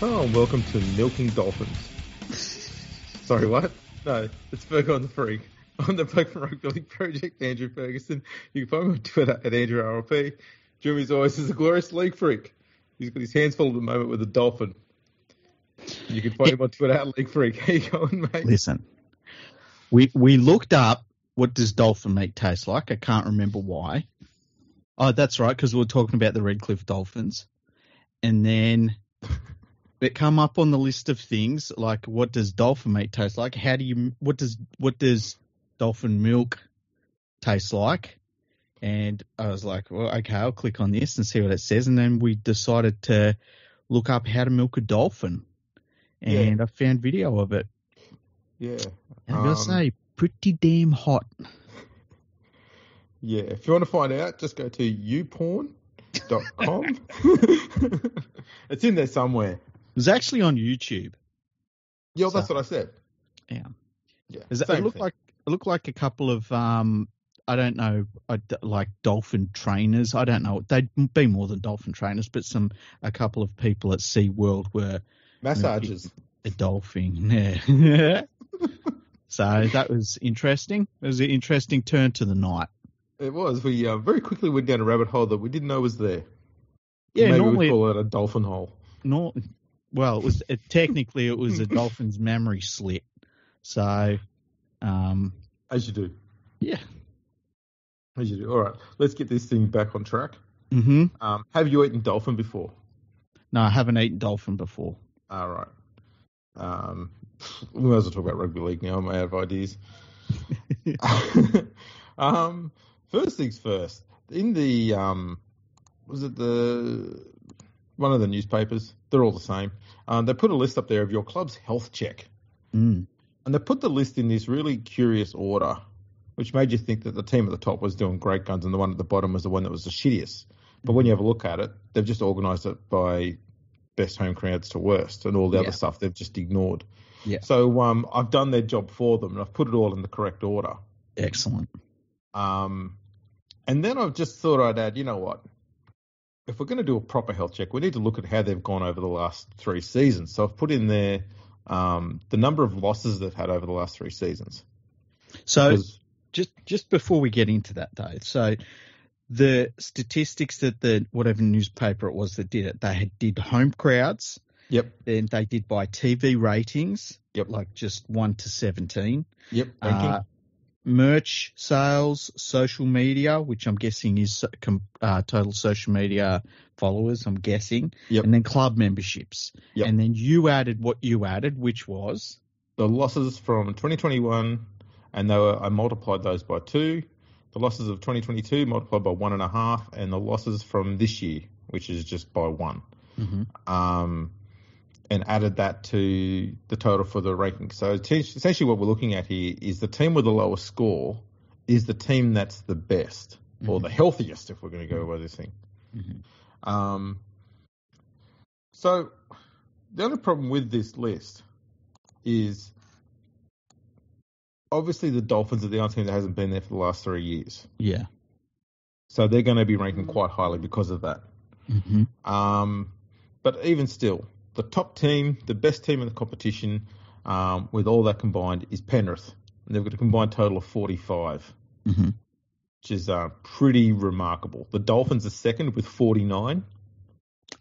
Oh, and welcome to Milking Dolphins. Sorry, what? No, it's Ferg on the Freak. I'm the Bloke from Rugby League Project, Andrew Ferguson. You can find me on Twitter at AndrewRLP. Joining me as always is a glorious league freak. He's got his hands full at the moment with a dolphin. You can find him on Twitter at LeagueFreak. How you going, mate? Listen, we looked up what does dolphin meat taste like. I can't remember why. Oh, that's right, because we were talking about the Redcliffe Dolphins. And then it come up on the list of things like what does dolphin meat taste like? What does dolphin milk taste like? And I was like, well, okay, I'll click on this and see what it says. And then we decided to look up how to milk a dolphin. And I found video of it. Yeah. And I'm going to say, pretty damn hot. Yeah. If you want to find out, just go to youporn.com. It's in there somewhere. It was actually on YouTube. Yeah, that's what I said. Yeah. Yeah. It looked like a couple of I don't know, like dolphin trainers. I don't know. They'd be more than dolphin trainers, but a couple of people at SeaWorld were massages. A dolphin. Yeah. So that was interesting. It was an interesting turn to the night. It was. We very quickly went down a rabbit hole that we didn't know was there. Yeah, maybe normally we call it a dolphin hole. Well, technically it was a dolphin's memory slit. So, as you do. Yeah. As you do. All right, let's get this thing back on track. Mm-hmm. Have you eaten dolphin before? No, I haven't eaten dolphin before. All right. We might as well talk about rugby league now. I'm out of ideas. First things first. In the was it one of the newspapers? They're all the same. They put a list up there of your club's health check, and they put the list in this really curious order, which made you think that the team at the top was doing great guns and the one at the bottom was the one that was the shittiest. But when you have a look at it, they've just organised it by best home crowds to worst, and all the other stuff they've just ignored. Yeah. So I've done their job for them, and I've put it all in the correct order. Excellent. And then I've just thought I'd add, you know what? If we're going to do a proper health check, we need to look at how they've gone over the last 3 seasons. So I've put in there the number of losses they've had over the last 3 seasons. So just before we get into that, Dave, so the statistics that whatever newspaper it was that did it, they did home crowds. Yep. Then they did by TV ratings. Yep. Like just 1 to 17. Yep. Ranking. Merch sales, social media, which I'm guessing is total social media followers, I'm guessing. Yep. And then club memberships. Yep. And then you added what you added, which was? The losses from 2021, and I multiplied those by 2. The losses of 2022 multiplied by 1.5, and the losses from this year, which is just by 1. Mm-hmm. And added that to the total for the ranking. So essentially what we're looking at here is the team with the lowest score is the team that's the best or the healthiest, if we're going to go by this thing. Mm-hmm. So the only problem with this list is obviously the Dolphins are the only team that hasn't been there for the last 3 years. Yeah. So they're going to be ranking quite highly because of that. Mm-hmm. But even still, the top team, the best team in the competition, with all that combined, is Penrith. And they've got a combined total of 45, which is pretty remarkable. The Dolphins are second with 49.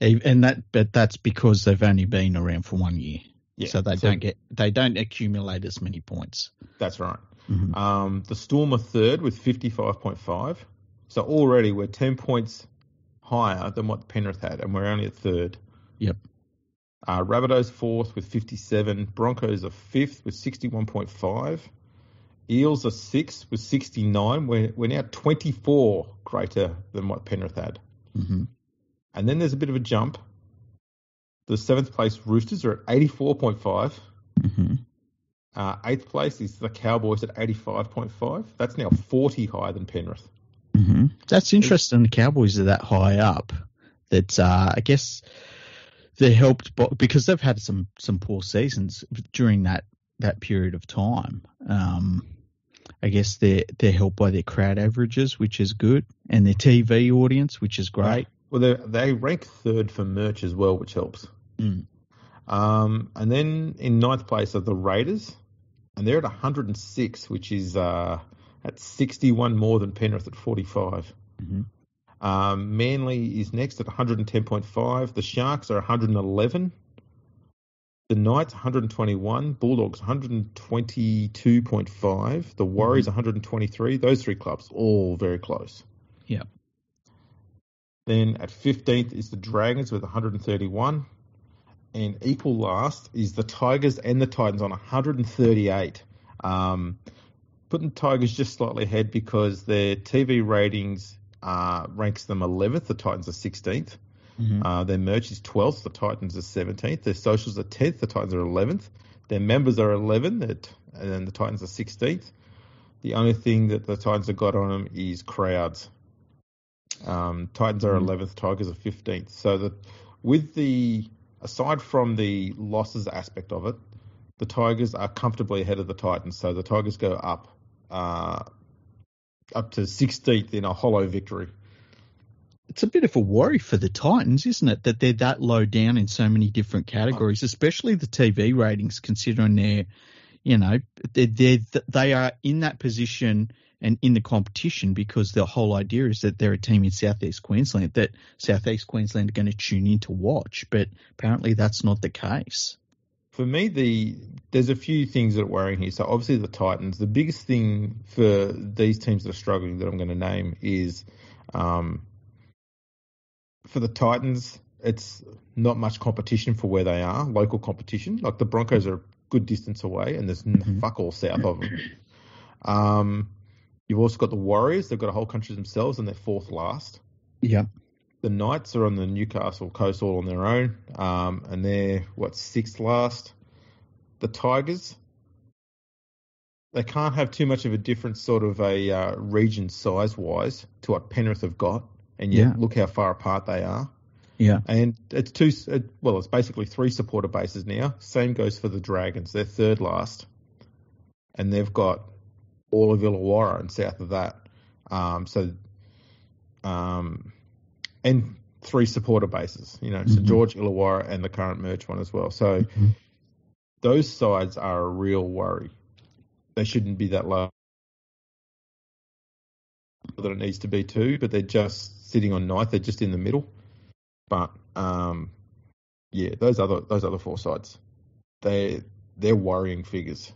But that's because they've only been around for 1 year. Yeah, so they don't accumulate as many points. That's right. Mm-hmm. The Storm are third with 55.5. So already we're 10 points higher than what Penrith had, and we're only at third. Yep. Rabbitohs fourth with 57. Broncos are fifth with 61.5. Eels are sixth with 69. We're now 24 greater than what Penrith had. Mm-hmm. And then there's a bit of a jump. The 7th place Roosters are at 84.5. Mm-hmm. 8th place is the Cowboys at 85.5. That's now 40 higher than Penrith. Mm-hmm. That's interesting. The Cowboys are that high up. That I guess they're helped because they've had some poor seasons during that period of time. I guess they're helped by their crowd averages, which is good, and their TV audience, which is great. Well, they rank third for merch as well, which helps. And then in ninth place are the Raiders, and they're at 106, which is at 61 more than Penrith at 45. Mm-hmm. Manly is next at 110.5. The Sharks are 111. The Knights 121. Bulldogs 122.5. The Warriors 123. Those three clubs all very close. Yeah. Then at 15th is the Dragons with 131. And equal last is the Tigers and the Titans on 138. Putting Tigers just slightly ahead because their TV ratings ranks them 11th. The Titans are 16th. Mm-hmm. Their merch is 12th. The Titans are 17th. Their socials are 10th. The Titans are 11th. Their members are 11th, and then the Titans are 16th. The only thing that the Titans have got on them is crowds. Titans are 11th. Tigers are 15th. So aside from the losses aspect of it, the Tigers are comfortably ahead of the Titans. So the Tigers go up to 16th in a hollow victory. It's a bit of a worry for the Titans, isn't it, that they're that low down in so many different categories, especially the TV ratings, considering they are in that position and in the competition because the whole idea is that they're a team in Southeast Queensland, that Southeast Queensland are going to tune in to watch, but apparently that's not the case. For me, there's a few things that are worrying here. So obviously the Titans, the biggest thing for these teams that are struggling that I'm going to name is for the Titans, it's not much competition for where they are, local competition. Like the Broncos are a good distance away and there's fuck all south of them. You've also got the Warriors. They've got a whole country themselves and they're fourth last. Yeah. The Knights are on the Newcastle coast all on their own, and they're, sixth last. The Tigers, they can't have too much of a different sort of a region size-wise to what Penrith have got, and yet look how far apart they are. Yeah. And it's it's basically three supporter bases now. Same goes for the Dragons. They're third last, and they've got all of Illawarra and south of that. And three supporter bases, St George, Illawarra, and the current merge one as well. So those sides are a real worry. They shouldn't be that low that it needs to be too, but they're just sitting on ninth. They're just in the middle. But those other four sides, they're worrying figures.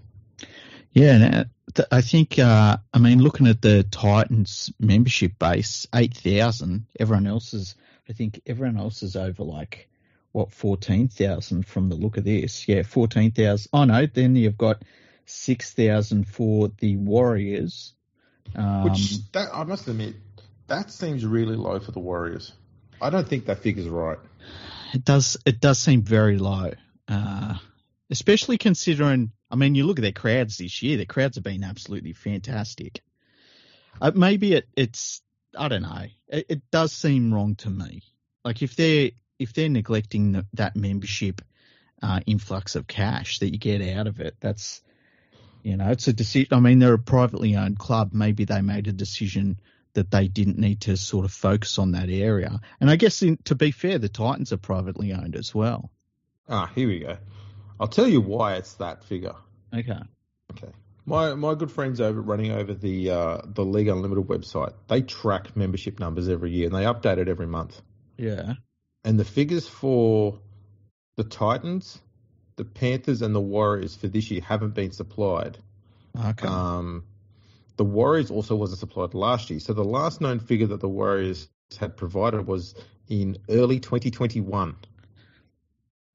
Yeah, and I think, looking at the Titans membership base, 8,000, everyone else is over 14,000 from the look of this. Yeah, 14,000. Oh, no, then you've got 6,000 for the Warriors. I must admit, that seems really low for the Warriors. I don't think that figure's right. It does seem very low, especially considering, you look at their crowds this year. Their crowds have been absolutely fantastic. Maybe it's I don't know. It does seem wrong to me. Like if they're neglecting that membership influx of cash that you get out of it, that's it's a decision. They're a privately owned club. Maybe they made a decision that they didn't need to sort of focus on that area. And I guess to be fair, the Titans are privately owned as well. Here we go. I'll tell you why it's that figure. Okay. My good friends running over the League Unlimited website, they track membership numbers every year and they update it every month. Yeah. And the figures for the Titans, the Panthers, and the Warriors for this year haven't been supplied. Okay. The Warriors also wasn't supplied last year. So the last known figure that the Warriors had provided was in early 2021.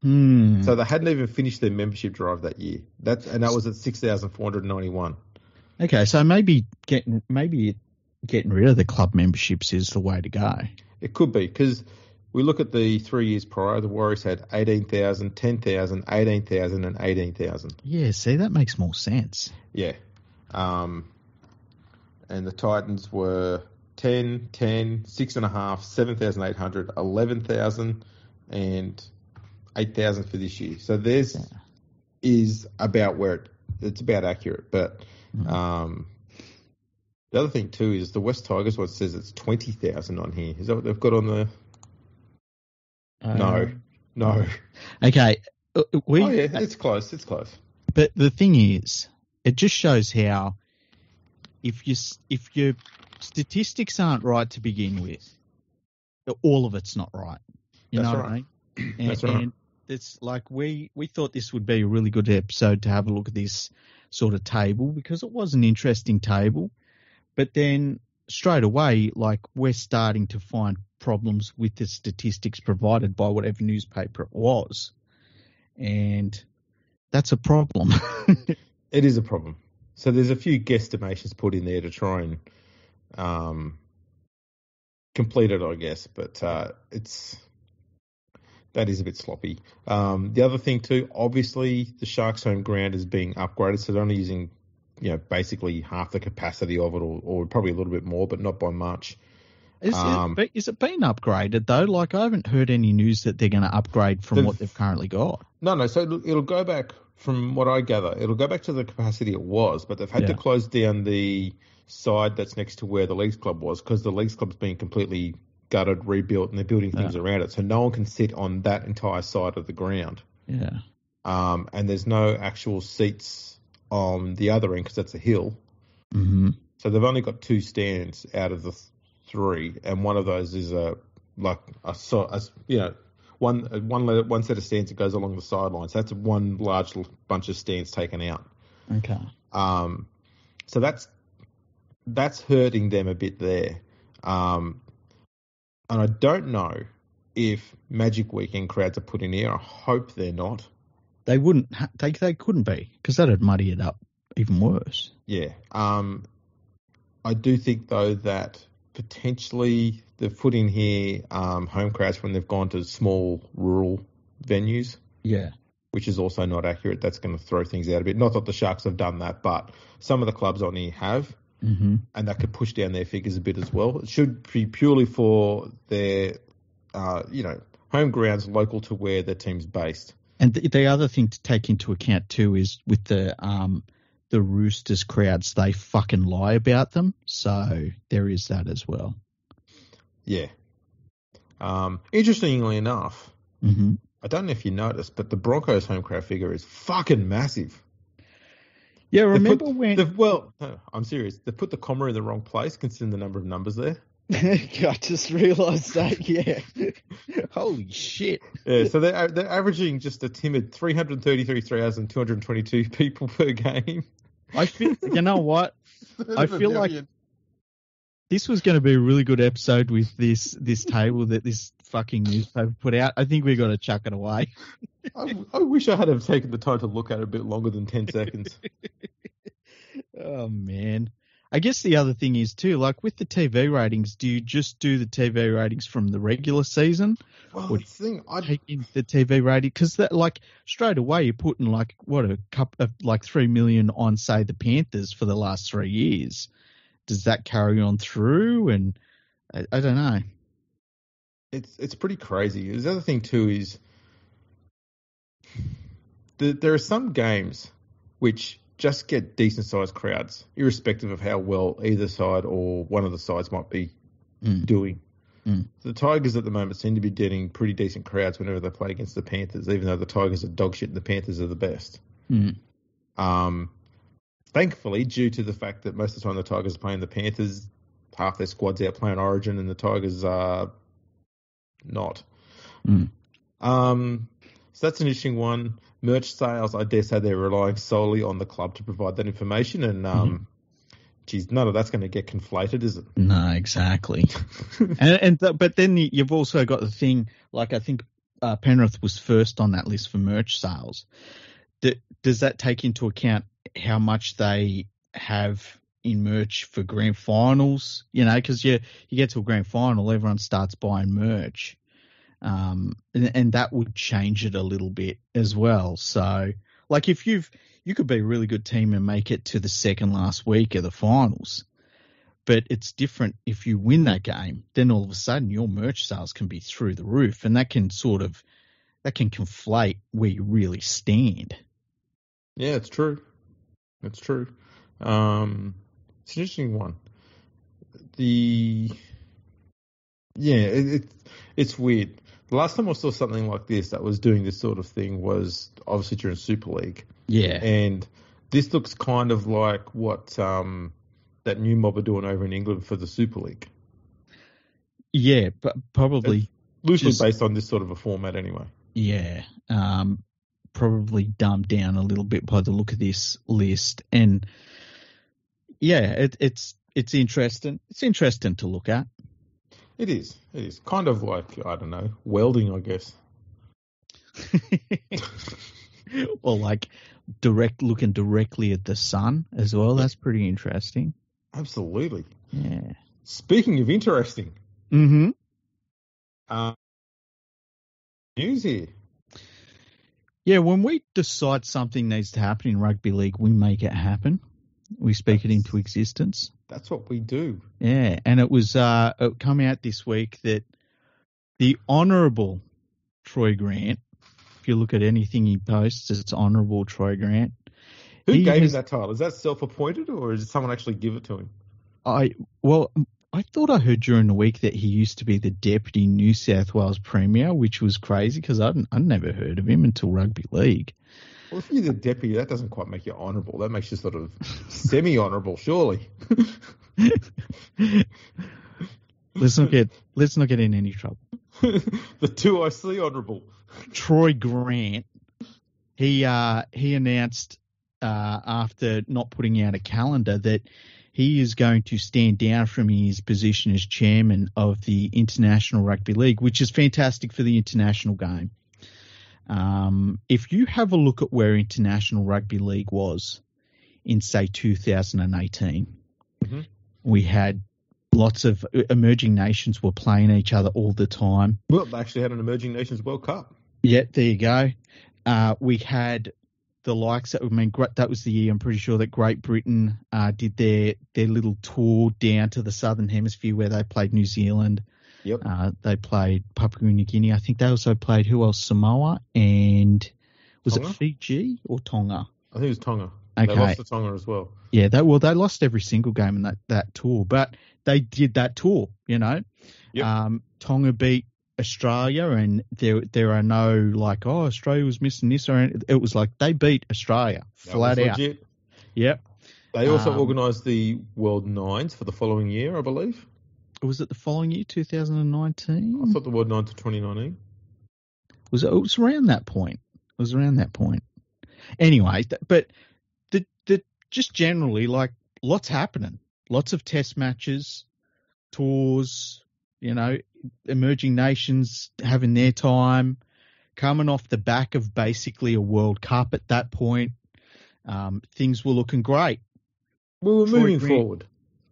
So they hadn't even finished their membership drive that year. That was at 6,491. Okay, so maybe getting rid of the club memberships is the way to go. It could be, because we look at the 3 years prior, the Warriors had 18,000, 10,000, 18,000, and 18,000. Yeah, see, that makes more sense. Yeah. And the Titans were 10, 6.5, 7,800, 11,000, and 8,000 for this year. So theirs is about where it's about accurate. But the other thing too is the West Tigers one says it's 20,000 on here. Is that what they've got on the? No. Okay. It's close. It's close. But the thing is, it just shows how if your statistics aren't right to begin with, all of it's not right. You know what I mean? That's right. And it's like we thought this would be a really good episode to have a look at this sort of table because it was an interesting table. But then straight away, like we're starting to find problems with the statistics provided by whatever newspaper it was. And that's a problem. It is a problem. So there's a few guesstimations put in there to try and complete it, I guess. But that is a bit sloppy. The other thing too, obviously, the Sharks' home ground is being upgraded, so they're only using, basically half the capacity of it, or probably a little bit more, but not by much. Is it being upgraded though? Like I haven't heard any news that they're going to upgrade from what they've currently got. No. So it'll go back, from what I gather, it'll go back to the capacity it was, but they've had to close down the side that's next to where the Leagues Club was because the Leagues Club's been completely gutted, rebuilt, and they're building things around it. So no one can sit on that entire side of the ground. Yeah. And there's no actual seats on the other end because that's a hill. Mm-hmm. So they've only got 2 stands out of the 3, and one of those is one set of stands that goes along the sidelines. That's one large bunch of stands taken out. Okay. So that's hurting them a bit there. And I don't know if Magic Weekend crowds are put in here. I hope they're not. They wouldn't. They couldn't be because that'd muddy it up even worse. Yeah. I do think though that potentially they've put in here home crowds when they've gone to small rural venues. Yeah. Which is also not accurate. That's going to throw things out a bit. Not that the Sharks have done that, but some of the clubs on here have. Mm-hmm. And that could push down their figures a bit as well. It should be purely for their, home grounds local to where their team's based. And the other thing to take into account too is with the Roosters crowds, they fucking lie about them. So there is that as well. Yeah. Interestingly enough, mm-hmm. I don't know if you noticed, but the Broncos home crowd figure is fucking massive. Yeah, remember when... Well, no, I'm serious. They put the comma in the wrong place, considering the number of numbers there. I just realised that, yeah. Holy shit. Yeah, so they're averaging just a timid 333,222 people per game. I feel, you know what? I feel like this was going to be a really good episode with this table that this fucking newspaper put out. I think we got to chuck it away. I wish I had have taken the time to look at it a bit longer than 10 seconds. Oh, man. I guess the other thing is, too, like with the TV ratings, do you just do the TV ratings from the regular season? Well, the thing, take in the TV rating? Because, like, straight away you're putting, like, a couple of, like, 3 million on, say, the Panthers for the last 3 years. Does that carry on through? And I don't know. It's pretty crazy. The other thing, too, is there are some games which just get decent-sized crowds, irrespective of how well either side or one of the sides might be doing. The Tigers at the moment seem to be getting pretty decent crowds whenever they play against the Panthers, even though the Tigers are dog shit and the Panthers are the best. Thankfully, due to the fact that most of the time the Tigers are playing the Panthers, half their squad's out playing Origin and the Tigers are not. So that's an interesting one. Merch sales, I dare say they're relying solely on the club to provide that information, and none of that's going to get conflated, is it? No, exactly. But then you've also got the thing, like I think Penrith was first on that list for merch sales. Does that take into account how much they have in merch for grand finals? You know, because you get to a grand final, everyone starts buying merch. And that would change it a little bit as well. So, like if you could be a really good team and make it to the second last week of the finals, but it's different if you win that game, then all of a sudden your merch sales can be through the roof, and that can conflate where you really stand. Yeah, it's true. It's true. It's an interesting one. It's weird. The last time I saw something like this that was doing this sort of thing was obviously during Super League. Yeah. And this looks kind of like what that new mob are doing over in England for the Super League. Yeah, but probably It's loosely based on this sort of a format anyway. Yeah. Probably dumbed down a little bit by the look of this list. And yeah, it's interesting. It's interesting to look at. It is. It is. Kind of like, I don't know, welding, I guess. Or like looking directly at the sun as well. That's pretty interesting. Absolutely. Yeah. Speaking of interesting. Mm-hmm. News here. Yeah, when we decide something needs to happen in rugby league, we make it happen. We speak it into existence. That's what we do. Yeah, and it was it come out this week that the Honourable Troy Grant, if you look at anything he posts, it's Honourable Troy Grant. Who gave him that title? Is that self-appointed or did someone actually give it to him? I thought I heard during the week that he used to be the Deputy New South Wales Premier, which was crazy because I'd never heard of him until rugby league. Well, if you're the deputy, that doesn't quite make you honourable. That makes you sort of semi-honourable, surely. Let's not get in any trouble. The 2IC honourable. Troy Grant, he announced after not putting out a calendar that he is going to stand down from his position as chairman of the International Rugby League, which is fantastic for the international game. If you have a look at where International Rugby League was in, say, 2018, mm-hmm. we had lots of emerging nations were playing each other all the time. Well, they actually had an Emerging Nations World Cup. Yeah, there you go. We had the likes of, that was the year, I'm pretty sure, that Great Britain did their little tour down to the Southern Hemisphere where they played New Zealand. Yep. They played Papua New Guinea. I think they also played, who else? Samoa and was Tonga? it Fiji or Tonga? I think it was Tonga. Okay. They lost to Tonga as well. Yeah, they lost every single game in that tour, but they did that tour, you know. Yep. Tonga beat Australia, and there are no like, oh, Australia was missing this, or it was like they beat Australia flat out. Legit. Yep. They also organised the World Nines for the following year, I believe. Was it the following year, 2019? I thought the World Nines to 2019. It was around that point. Anyway, but the just generally, like, lots happening. Lots of test matches, tours, you know, emerging nations having their time, coming off the back of basically a World Cup at that point. Things were looking great. We were moving forward.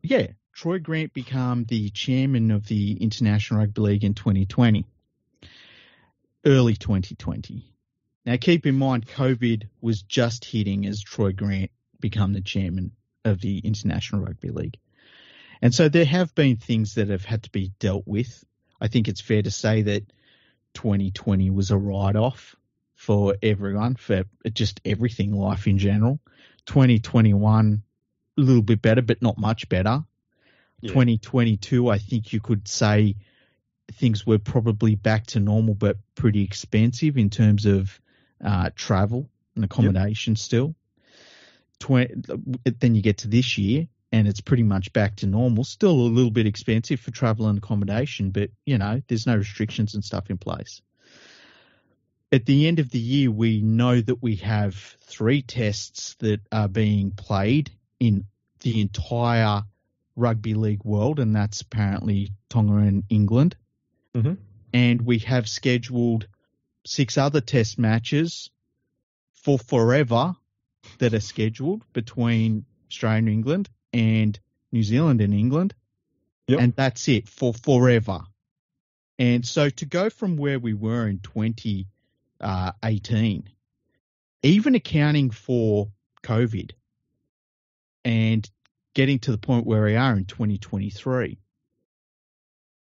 Yeah. Troy Grant became the chairman of the International Rugby League in 2020, early 2020. Now, keep in mind, COVID was just hitting as Troy Grant became the chairman of the International Rugby League. And so there have been things that have had to be dealt with. I think it's fair to say that 2020 was a write-off for everyone, for just everything, life in general. 2021, a little bit better, but not much better. Yeah. 2022, I think you could say things were probably back to normal, but pretty expensive in terms of travel and accommodation still. Then you get to this year, and it's pretty much back to normal. Still a little bit expensive for travel and accommodation, but, you know, there's no restrictions and stuff in place. At the end of the year, we know that we have 3 tests that are being played in the entire rugby league world, and that's apparently Tonga and England. Mm-hmm. And we have scheduled 6 other test matches for forever that are scheduled between Australia and England and New Zealand and England. Yep. And that's it for forever. And so to go from where we were in 2018, even accounting for COVID and getting to the point where we are in 2023,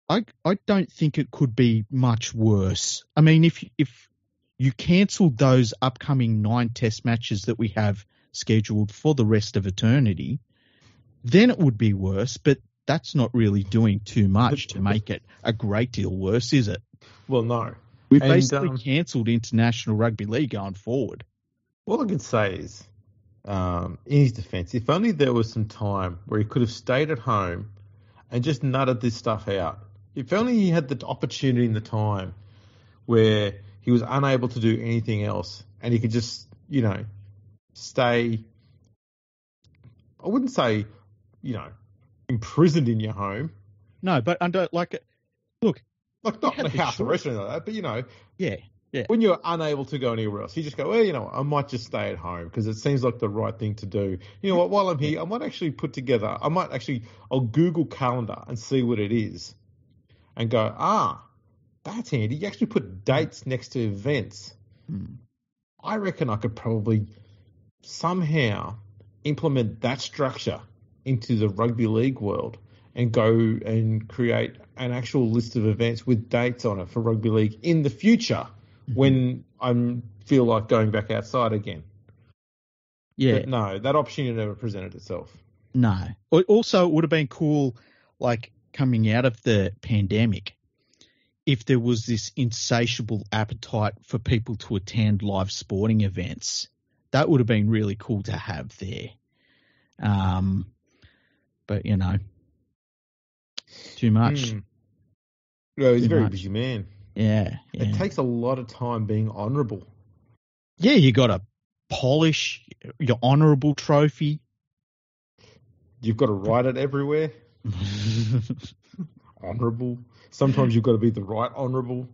I don't think it could be much worse. I mean, if you cancelled those upcoming 9 test matches that we have scheduled for the rest of eternity, then it would be worse, but that's not really doing too much to make it a great deal worse, is it? Well, no. We've basically cancelled International Rugby League going forward. All I can say is, in his defence, if only there was some time where he could have stayed at home and just nutted this stuff out. If only he had the opportunity and the time where he was unable to do anything else and he could just, stay, I wouldn't say, imprisoned in your home. No, but under, look. Like not in a house or restaurant like that, but, Yeah. When you're unable to go anywhere else, you just go, well, I might just stay at home because it seems like the right thing to do. You know what, while I'm here, I might actually I'll Google calendar and see what it is and go, that's handy. You actually put dates next to events. I reckon I could probably somehow implement that structure into the rugby league world and go and create an actual list of events with dates on it for rugby league in the future when I feel like going back outside again. Yeah. But no, that opportunity never presented itself. No. Also, it would have been cool, coming out of the pandemic, if there was this insatiable appetite for people to attend live sporting events. That would have been really cool to have there. But, too much. Well, he's a very busy man. Yeah. It takes a lot of time being honourable. Yeah, you got to polish your honourable trophy. You've got to write it everywhere. Honourable. Sometimes you've got to be the right honourable.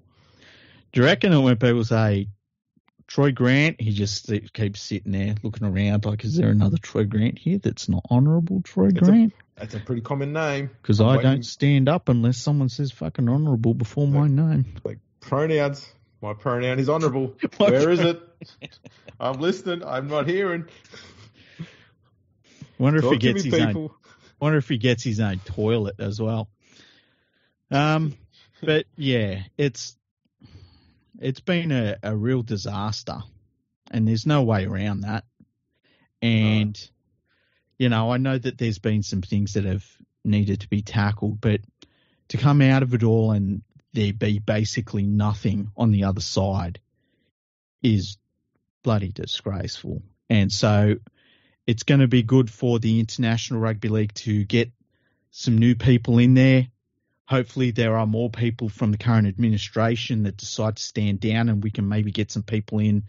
Do you reckon that when people say Troy Grant, he just keeps sitting there looking around like, is there another Troy Grant here that's not honourable Troy Grant? That's a pretty common name. Because I don't stand up unless someone says fucking honourable before my name. Like pronouns. My pronoun is honourable. Where is it? I'm listening. I'm not hearing. Wonder if he gets his own toilet as well. But yeah, it's been a real disaster, and there's no way around that. And I know that there's been some things that have needed to be tackled, but to come out of it all and there be basically nothing on the other side is bloody disgraceful. And so it's going to be good for the International Rugby League to get some new people in there. Hopefully there are more people from the current administration that decide to stand down, and we can maybe get some people in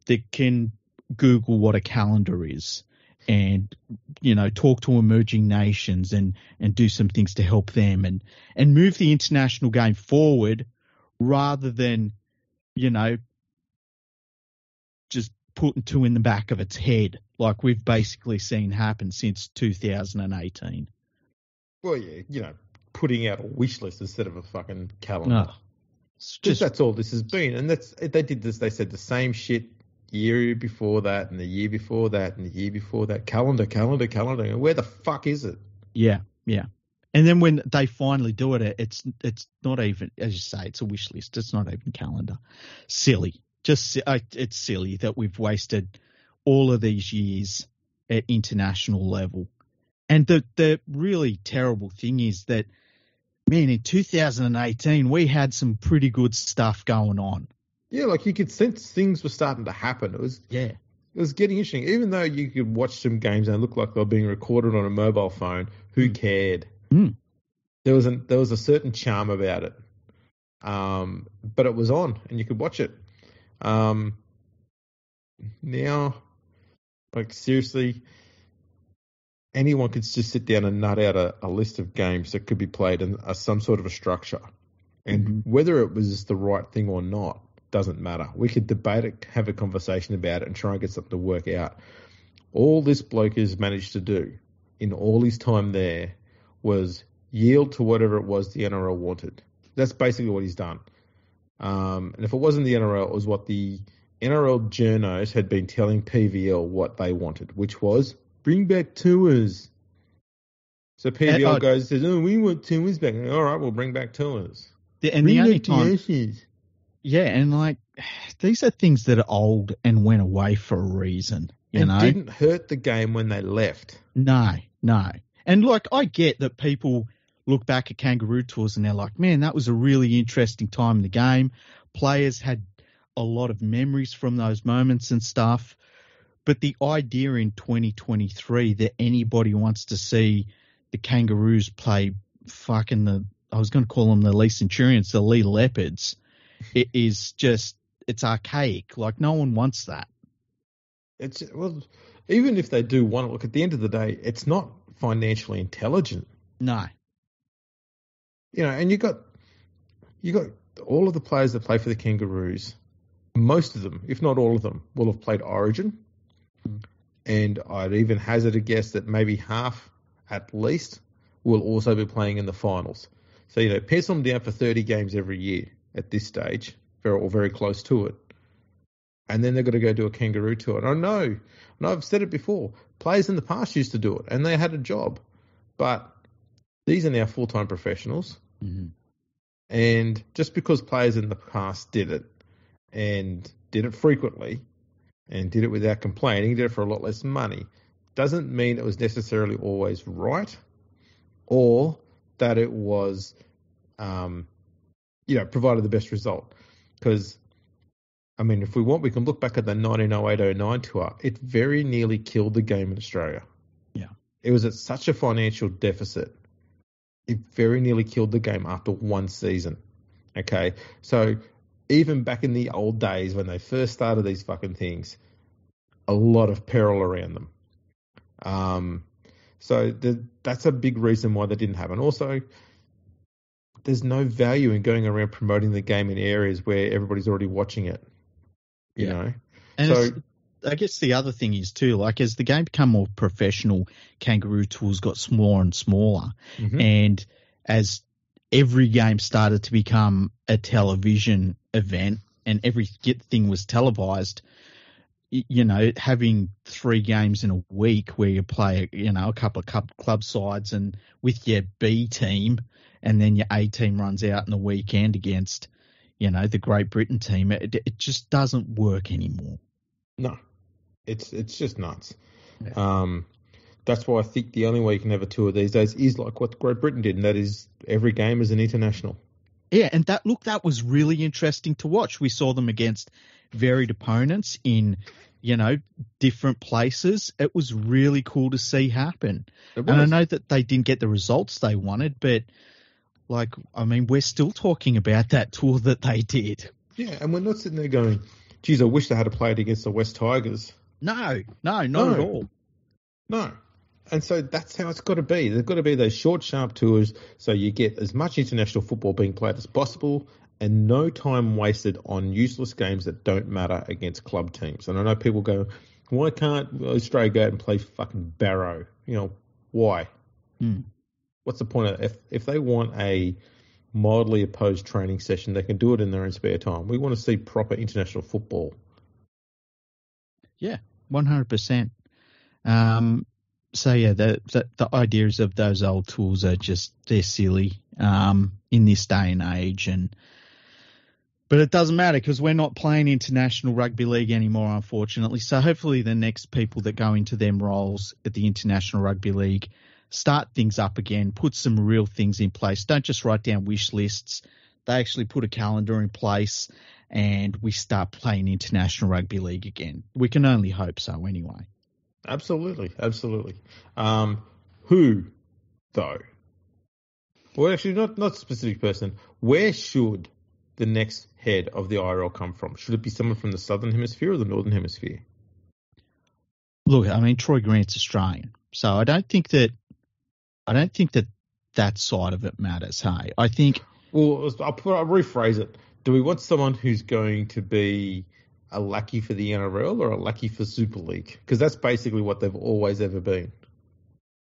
that can Google what a calendar is and, talk to emerging nations and do some things to help them and move the international game forward rather than, just putting two in the back of its head like we've basically seen happen since 2018. Well, yeah, putting out a wish list instead of a fucking calendar. That's all this has been. And they did this. They said the same shit year before that and the year before that and the year before that. Calendar. Where the fuck is it? Yeah. And then when they finally do it, it's not even, as you say, it's a wish list. It's not even calendar. Silly. It's silly that we've wasted all of these years at international level. And the really terrible thing is that, man, in 2018, we had some pretty good stuff going on. Yeah, you could sense things were starting to happen. It was getting interesting. Even though you could watch some games and it looked like they were being recorded on a mobile phone, who cared? There was a certain charm about it. But it was on and you could watch it. Now, seriously, anyone could just sit down and nut out a list of games that could be played in some sort of a structure. And whether it was the right thing or not doesn't matter. We could debate it, have a conversation about it, and try and get something to work out. All this bloke has managed to do in all his time there was yield to whatever it was the NRL wanted. That's basically what he's done. And if it wasn't the NRL, it was what the NRL journos had been telling PVL what they wanted, which was bring back tours. So PVL goes and says, we want tours back. All right, we'll bring back tours. And the only time, and these are things that are old and went away for a reason. You know, didn't hurt the game when they left. No. And I get that people look back at Kangaroo Tours and they're like, man, that was a really interesting time in the game. Players had a lot of memories from those moments and stuff. But the idea in 2023 that anybody wants to see the Kangaroos play I was going to call them the Lee Centurions, the Lee Leopards, it is just, it's archaic. Like, no one wants that. Well, even if they do want to look, at the end of the day, it's not financially intelligent. No. And you got all of the players that play for the Kangaroos, most of them, if not all of them, will have played Origin. And I'd even hazard a guess that maybe half, at least, will also be playing in the finals. So, pencil them down for 30 games every year at this stage, or very close to it. And then they're going to go do a Kangaroo tour. And I know, and I've said it before, players in the past used to do it, and they had a job. But these are now full-time professionals. Mm-hmm. And just because players in the past did it, and did it frequently, and did it without complaining, did it for a lot less money, doesn't mean it was necessarily always right, or that it was, provided the best result. Because, if we want, we can look back at the 1908-09 tour. It very nearly killed the game in Australia. Yeah. It was at such a financial deficit. It very nearly killed the game after one season. Okay? So even back in the old days when they first started these fucking things, a lot of peril around them. So that's a big reason why that didn't happen. Also, there's no value in going around promoting the game in areas where everybody's already watching it. You know? And so I guess the other thing is too, like as the game become more professional, Kangaroo Tours got smaller and smaller. Mm-hmm. And as every game started to become a television event and everything was televised, having 3 games in a week where you play, a couple of club sides and with your B team, and then your A team runs out in the weekend against, the Great Britain team, it just doesn't work anymore. No, it's just nuts. Yeah. That's why I think the only way you can have a tour these days is like what Great Britain did, and that is every game is an international. Yeah, and that was really interesting to watch. We saw them against varied opponents in, different places. It was really cool to see happen. And I know that they didn't get the results they wanted, but we're still talking about that tour that they did. Yeah, and we're not sitting there going, geez, I wish they had played against the West Tigers. No, not at all. No. And so that's how it's got to be. There've got to be those short, sharp tours so you get as much international football being played as possible and no time wasted on useless games that don't matter against club teams. And I know people go, why can't Australia go out and play fucking Barrow? Why? What's the point of it? If they want a mildly opposed training session, they can do it in their own spare time. We want to see proper international football. Yeah, 100%. So yeah, the ideas of those old tools are they're silly in this day and age, but it doesn't matter because we're not playing international rugby league anymore, unfortunately. So hopefully the next people that go into them roles at the international rugby league start things up again, put some real things in place. Don't just write down wish lists. They actually put a calendar in place and we start playing international rugby league again. We can only hope so anyway. Absolutely. Who, though? Well, actually, not a specific person. Where should the next head of the IRL come from? Should it be someone from the Southern Hemisphere or the Northern Hemisphere? Look, Troy Grant's Australian, so I don't think that side of it matters. Hey, I think. Well, I'll rephrase it. Do we want someone who's going to be a lackey for the NRL or a lackey for Super League? Because that's basically what they've always ever been.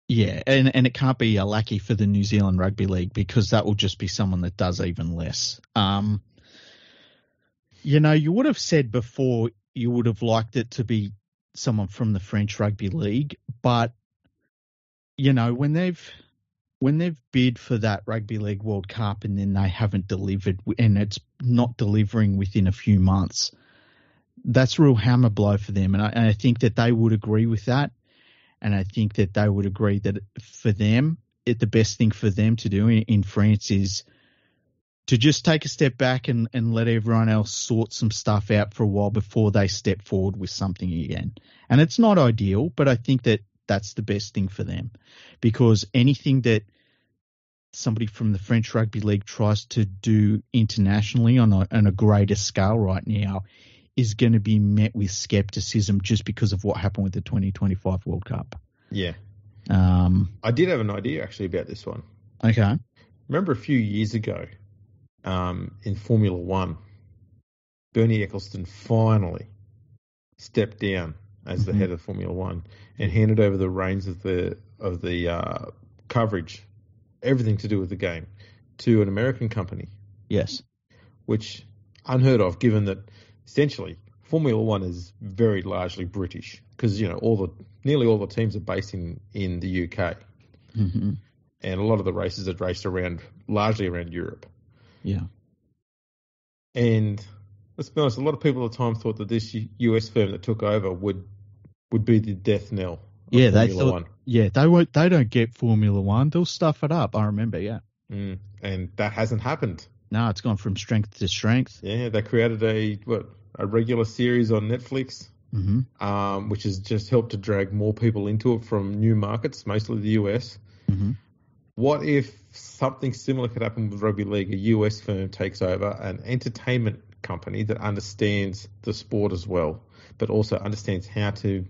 Yeah, and it can't be a lackey for the New Zealand Rugby League because that will just be someone that does even less. You would have said before you would have liked it to be someone from the French Rugby League, but when they've bid for that Rugby League World Cup and then they haven't delivered and it's not delivering within a few months, that's a real hammer blow for them. And I think that they would agree with that. And I think that they would agree that for them, the best thing for them to do in France is to just take a step back and let everyone else sort some stuff out for a while before they step forward with something again. And it's not ideal, but I think that that's the best thing for them, because anything that somebody from the French Rugby League tries to do internationally on a greater scale right now is going to be met with skepticism just because of what happened with the 2025 World Cup. Yeah. I did have an idea actually about this one. Okay. Remember a few years ago, in Formula One, Bernie Ecclestone finally stepped down as the head of Formula One and handed over the reins of the coverage, everything to do with the game, to an American company. Yes. Which unheard of, given that essentially Formula One is very largely British, because nearly all the teams are based in the UK, and a lot of the races are raced largely around Europe. Yeah. And let's be honest, a lot of people at the time thought that this US firm that took over would be the death knell of Formula One. Yeah, they don't get Formula One. They'll stuff it up. I remember, yeah. And that hasn't happened. No, it's gone from strength to strength. Yeah, they created a regular series on Netflix, which has just helped to drag more people into it from new markets, mostly the US. What if something similar could happen with rugby league? A US firm takes over an entertainment company that understands the sport as well, but also understands how to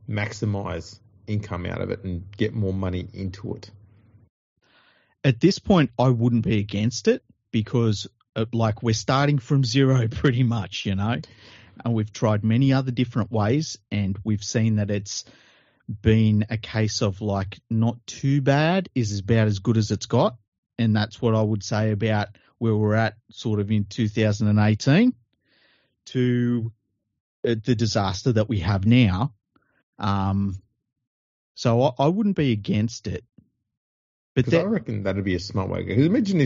maximize income out of it and get more money into it. At this point, I wouldn't be against it, because we're starting from zero pretty much, and we've tried many other different ways, and we've seen that it's been a case of not too bad is about as good as it's got. And that's what I would say about where we're at sort of in 2018 to the disaster that we have now. So I wouldn't be against it. But I reckon that'd be a smart way. Because imagine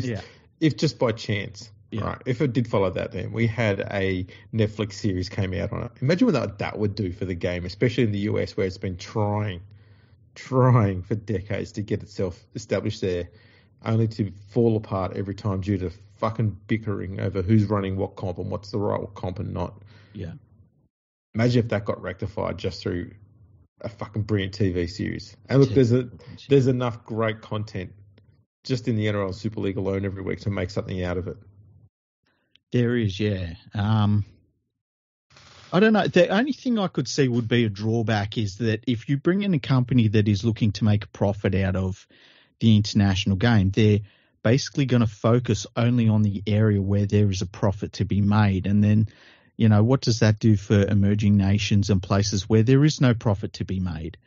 if just by chance, right, if it did follow that, then we had a Netflix series came out on it. Imagine what that would do for the game, especially in the US, where it's been trying for decades to get itself established there, only to fall apart every time due to fucking bickering over who's running what comp and what's the right comp and not. Yeah. Imagine if that got rectified just through a fucking brilliant TV series. And look, there's enough great content just in the NRL Super League alone every week to make something out of it. There is, yeah. I don't know. The only thing I could see would be a drawback is that if you bring in a company that is looking to make a profit out of the international game, they're basically going to focus only on the area where there is a profit to be made. And then, what does that do for emerging nations and places where there is no profit to be made?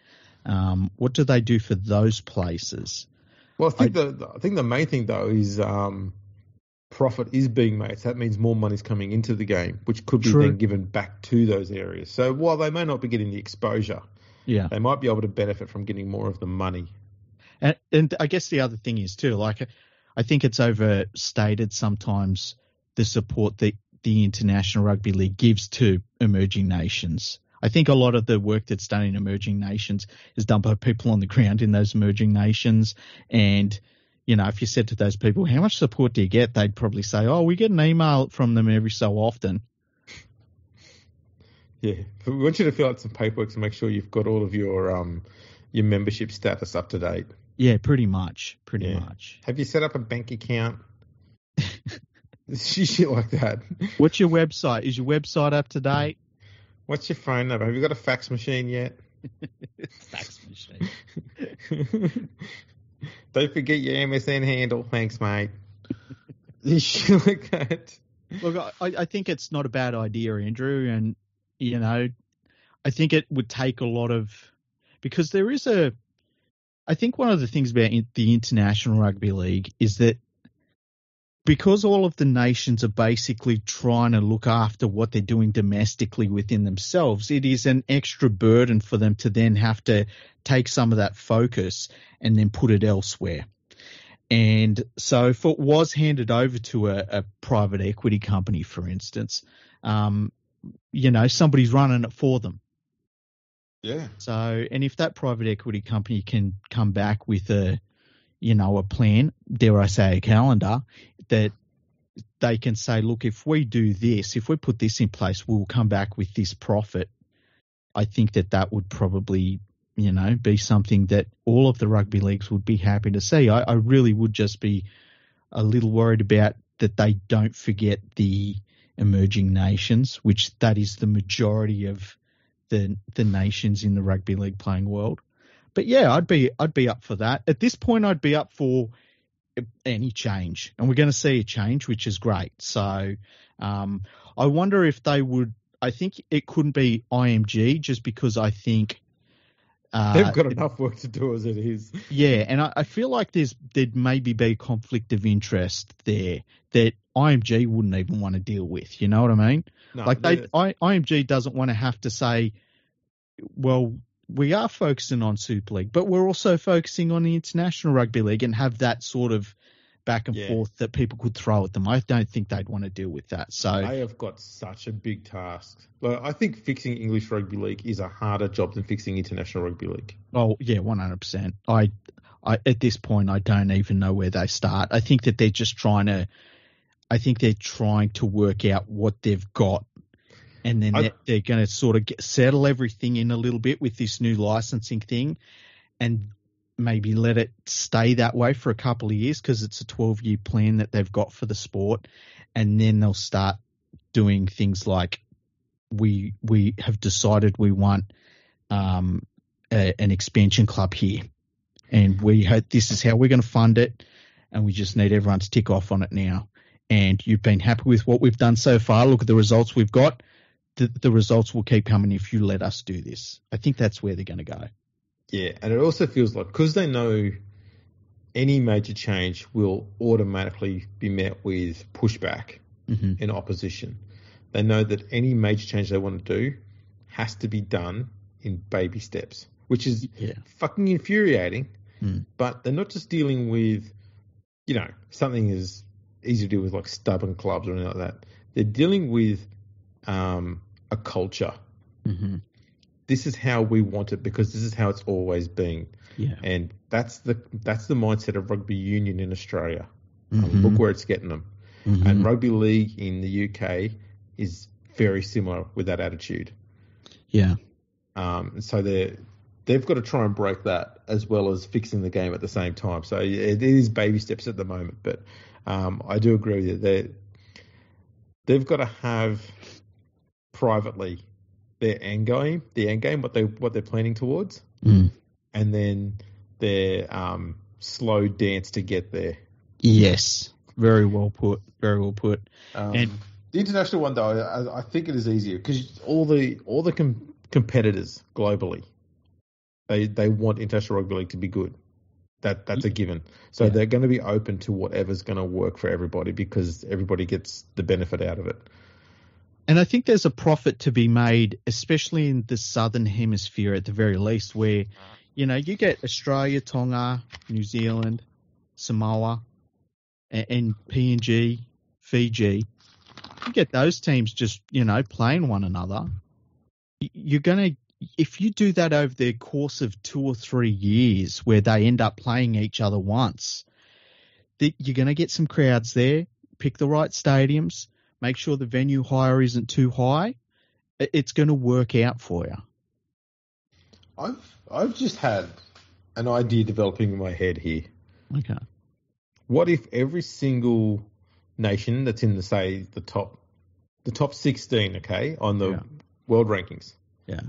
What do they do for those places? Well, I think the main thing though is profit is being made. So that means more money's coming into the game, which could be then given back to those areas. So while they may not be getting the exposure, they might be able to benefit from getting more of the money. And I guess the other thing is too, I think it's overstated sometimes the support that the International Rugby League gives to emerging nations. I think a lot of the work that's done in emerging nations is done by people on the ground in those emerging nations. And, if you said to those people, how much support do you get? They'd probably say, we get an email from them every so often. Yeah. We want you to fill out some paperwork to make sure you've got all of your membership status up to date. Yeah, pretty much. Have you set up a bank account? Shit like that. What's your website? Is your website up to date? What's your phone number? Have you got a fax machine yet? Fax machine. Don't forget your MSN handle. Thanks, mate. Shit like that. Look, I think it's not a bad idea, Andrew, and I think it would take a lot of, because I think one of the things about the International Rugby League is that because all of the nations are basically trying to look after what they're doing domestically within themselves, it is an extra burden for them to then have to take some of that focus and then put it elsewhere. And so if it was handed over to a private equity company, for instance, somebody's running it for them. Yeah. So, and if that private equity company can come back with a a plan, dare I say a calendar, that they can say, look, if we do this, if we put this in place, we'll come back with this profit. I think that would probably, be something that all of the rugby leagues would be happy to see. I really would just be a little worried about that they don't forget the emerging nations, which that is the majority of the nations in the rugby league playing world. But yeah, I'd be up for that. At this point, I'd be up for any change, and we're going to see a change, which is great. So I wonder if they would. I think it couldn't be IMG just because I think they've got enough work to do as it is. Yeah, and I feel like there'd maybe be a conflict of interest there that IMG wouldn't even want to deal with. You know what I mean? No, IMG doesn't want to have to say, well, we are focusing on Super League, but we're also focusing on the International Rugby League, and have that sort of back and forth that people could throw at them. I don't think they'd want to deal with that. So they have got such a big task. Like, I think fixing English Rugby League is a harder job than fixing International Rugby League. Oh yeah, 100%. I at this point I don't even know where they start. I think that they're just trying to work out what they've got. And then they're going to sort of settle everything in a little bit with this new licensing thing, and maybe let it stay that way for a couple of years because it's a 12-year plan that they've got for the sport. And then they'll start doing things like we have decided we want an expansion club here, and we hope this is how we're going to fund it, and we just need everyone to tick off on it now. And you've been happy with what we've done so far. Look at the results we've got. The results will keep coming if you let us do this. I think that's where they're going to go. Yeah, and it also feels like, because they know any major change will automatically be met with pushback and opposition. They know that any major change they want to do has to be done in baby steps, which is fucking infuriating. But they're not just dealing with, something as easy to deal with like stubborn clubs or anything like that. They're dealing with a culture. This is how we want it because this is how it's always been. Yeah. And that's the mindset of rugby union in Australia. Look where it's getting them. And rugby league in the UK is very similar with that attitude. Yeah. So they've got to try and break that as well as fixing the game at the same time. So it is baby steps at the moment, but I do agree with you. They've got to have privately their end game, what they're planning towards, and then their slow dance to get there. Yes, very well put. Very well put. And the international one, though, I think it is easier because all the competitors globally, they want international rugby league to be good. That's a given. So they're going to be open to whatever's going to work for everybody because everybody gets the benefit out of it. And I think there's a profit to be made, especially in the Southern Hemisphere at the very least, where, you get Australia, Tonga, New Zealand, Samoa, and PNG, Fiji. You get those teams just, playing one another. You're going to, if you do that over the course of 2 or 3 years where they end up playing each other once, you're going to get some crowds there, pick the right stadiums, make sure the venue hire isn't too high. It's going to work out for you. I've just had an idea developing in my head here. Okay. What if every single nation that's in the top 16, okay, on the world rankings. Yeah.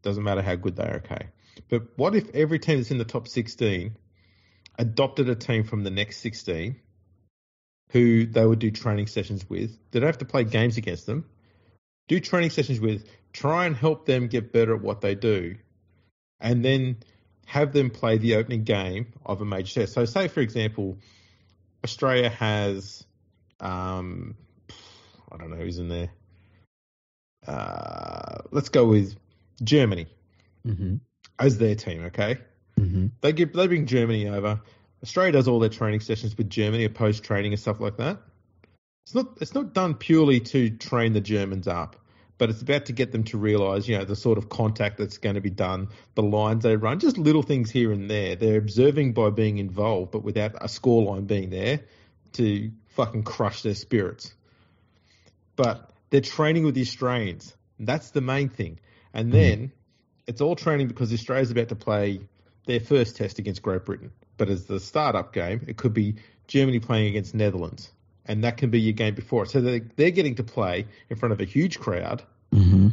Doesn't matter how good they are, okay. But what if every team that's in the top 16 adopted a team from the next 16 who they would do training sessions with? They don't have to play games against them. Do training sessions with, try and help them get better at what they do, and then have them play the opening game of a major test. So say, for example, Australia has, I don't know who's in there. Let's go with Germany as their team, okay? They bring Germany over. Australia does all their training sessions with Germany, post training and stuff like that. It's not done purely to train the Germans up, but it's about to get them to realise, the sort of contact that's going to be done, the lines they run, just little things here and there. They're observing by being involved, but without a scoreline being there to fucking crush their spirits. But they're training with the Australians. That's the main thing. And then it's all training because Australia's about to play their first test against Great Britain. But as the start-up game, it could be Germany playing against Netherlands. And that can be your game before it. So they're getting to play in front of a huge crowd. Mm-hmm.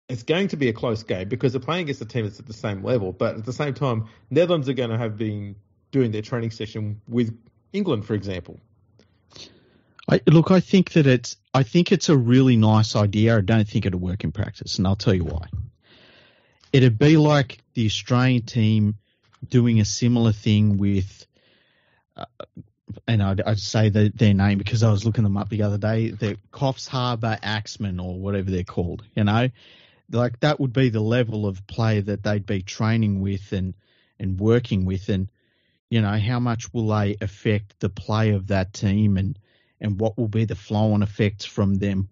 It's going to be a close game because they're playing against a team that's at the same level. But at the same time, Netherlands are going to have been doing their training session with England, for example. I think it's a really nice idea. I don't think it'll work in practice, and I'll tell you why. It'd be like the Australian team doing a similar thing with, and I'd say their name because I was looking them up the other day, the Coffs Harbour Axemen or whatever they're called, Like that would be the level of play that they'd be training with and working with, and, how much will they affect the play of that team and what will be the flow-on effects from them,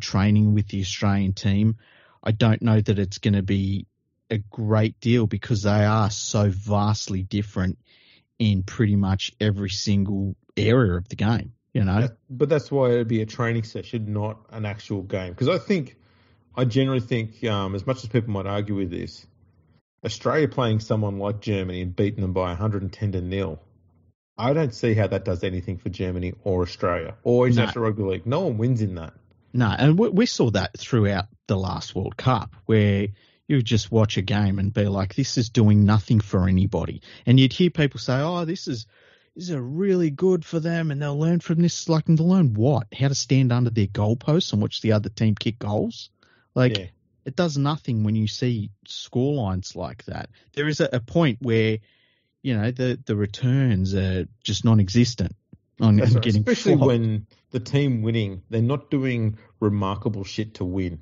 training with the Australian team. I don't know that it's going to be a great deal because they are so vastly different in pretty much every single area of the game, But that's why it'd be a training session, not an actual game. Because I generally think, as much as people might argue with this, Australia playing someone like Germany and beating them by 110-0, I don't see how that does anything for Germany or Australia or International Rugby League. No one wins in that. No, and we saw that throughout the last World Cup where you would just watch a game and be like, this is doing nothing for anybody. And you'd hear people say, oh, this is really good for them and they'll learn from this. Like, and they'll learn what? How to stand under their goalposts and watch the other team kick goals? It does nothing when you see scorelines like that. There is a point where, the returns are just non-existent. That's right. Especially when the team winning, they're not doing remarkable shit to win.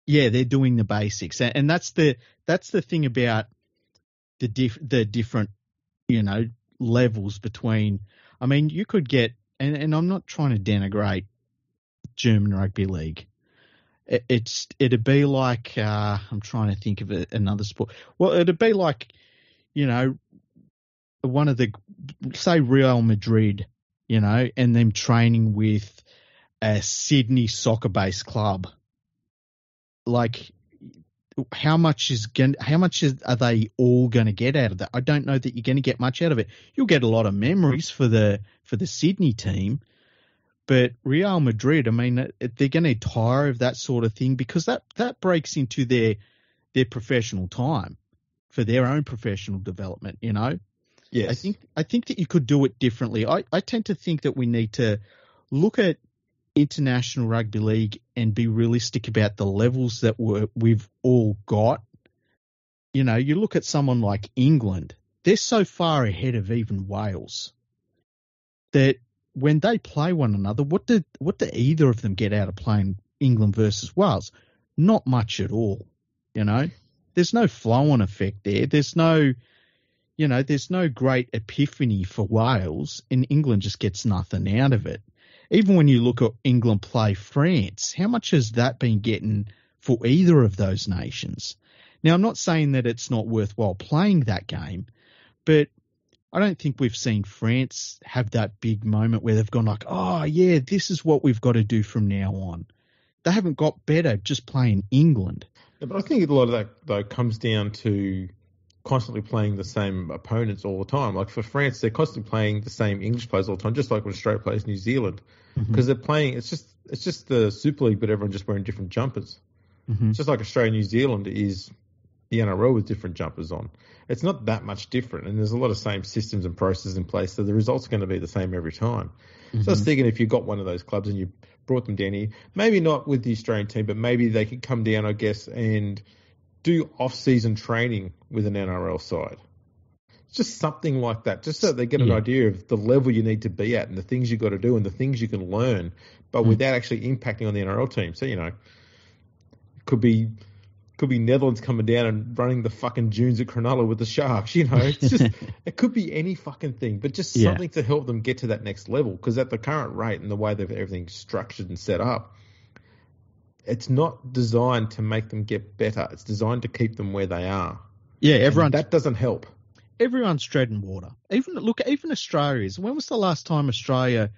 Yeah, they're doing the basics, and that's the thing about the different levels between. I mean, you could get, and I'm not trying to denigrate German rugby league. It'd be like I'm trying to think of another sport. Well, it'd be like one of the, say, Real Madrid, and them training with a Sydney soccer-based club. Like, how much are they all going to get out of that? I don't know that you're going to get much out of it. You'll get a lot of memories for the Sydney team, but Real Madrid, I mean, they're going to tire of that sort of thing because that breaks into their professional time for their own professional development. Yes. I think that you could do it differently. I tend to think that we need to look at International Rugby League and be realistic about the levels that we've all got. You look at someone like England, they're so far ahead of even Wales that when they play one another, what do either of them get out of playing England versus Wales? Not much at all. There's no flow-on effect there. There's no great epiphany for Wales, and England just gets nothing out of it. Even when you look at England play France, how much has that been getting for either of those nations? Now, I'm not saying that it's not worthwhile playing that game, but I don't think we've seen France have that big moment where they've gone like, oh, yeah, this is what we've got to do from now on. They haven't got better just playing England. Yeah, but I think a lot of that, though, comes down to constantly playing the same opponents all the time. Like for France, they're constantly playing the same English players all the time, just like when Australia plays New Zealand. Because they're playing, it's just the Super League, but everyone just wearing different jumpers. It's just like Australia and New Zealand is the NRL with different jumpers on. It's not that much different, and there's a lot of same systems and processes in place, so the results are going to be the same every time. So I was thinking if you got one of those clubs and you brought them down here, maybe not with the Australian team, but maybe they could come down, I guess, and do off-season training with an NRL side. Just something like that, just so they get an idea of the level you need to be at and the things you got to do and the things you can learn, but without actually impacting on the NRL team. So, it could be Netherlands coming down and running the fucking dunes at Cronulla with the Sharks. It's just it could be any fucking thing, but just something to help them get to that next level. Because at the current rate and the way that everything's structured and set up, it's not designed to make them get better. It's designed to keep them where they are. Yeah, And that doesn't help. Everyone's treading water. Even Australia is. When was the last time Australia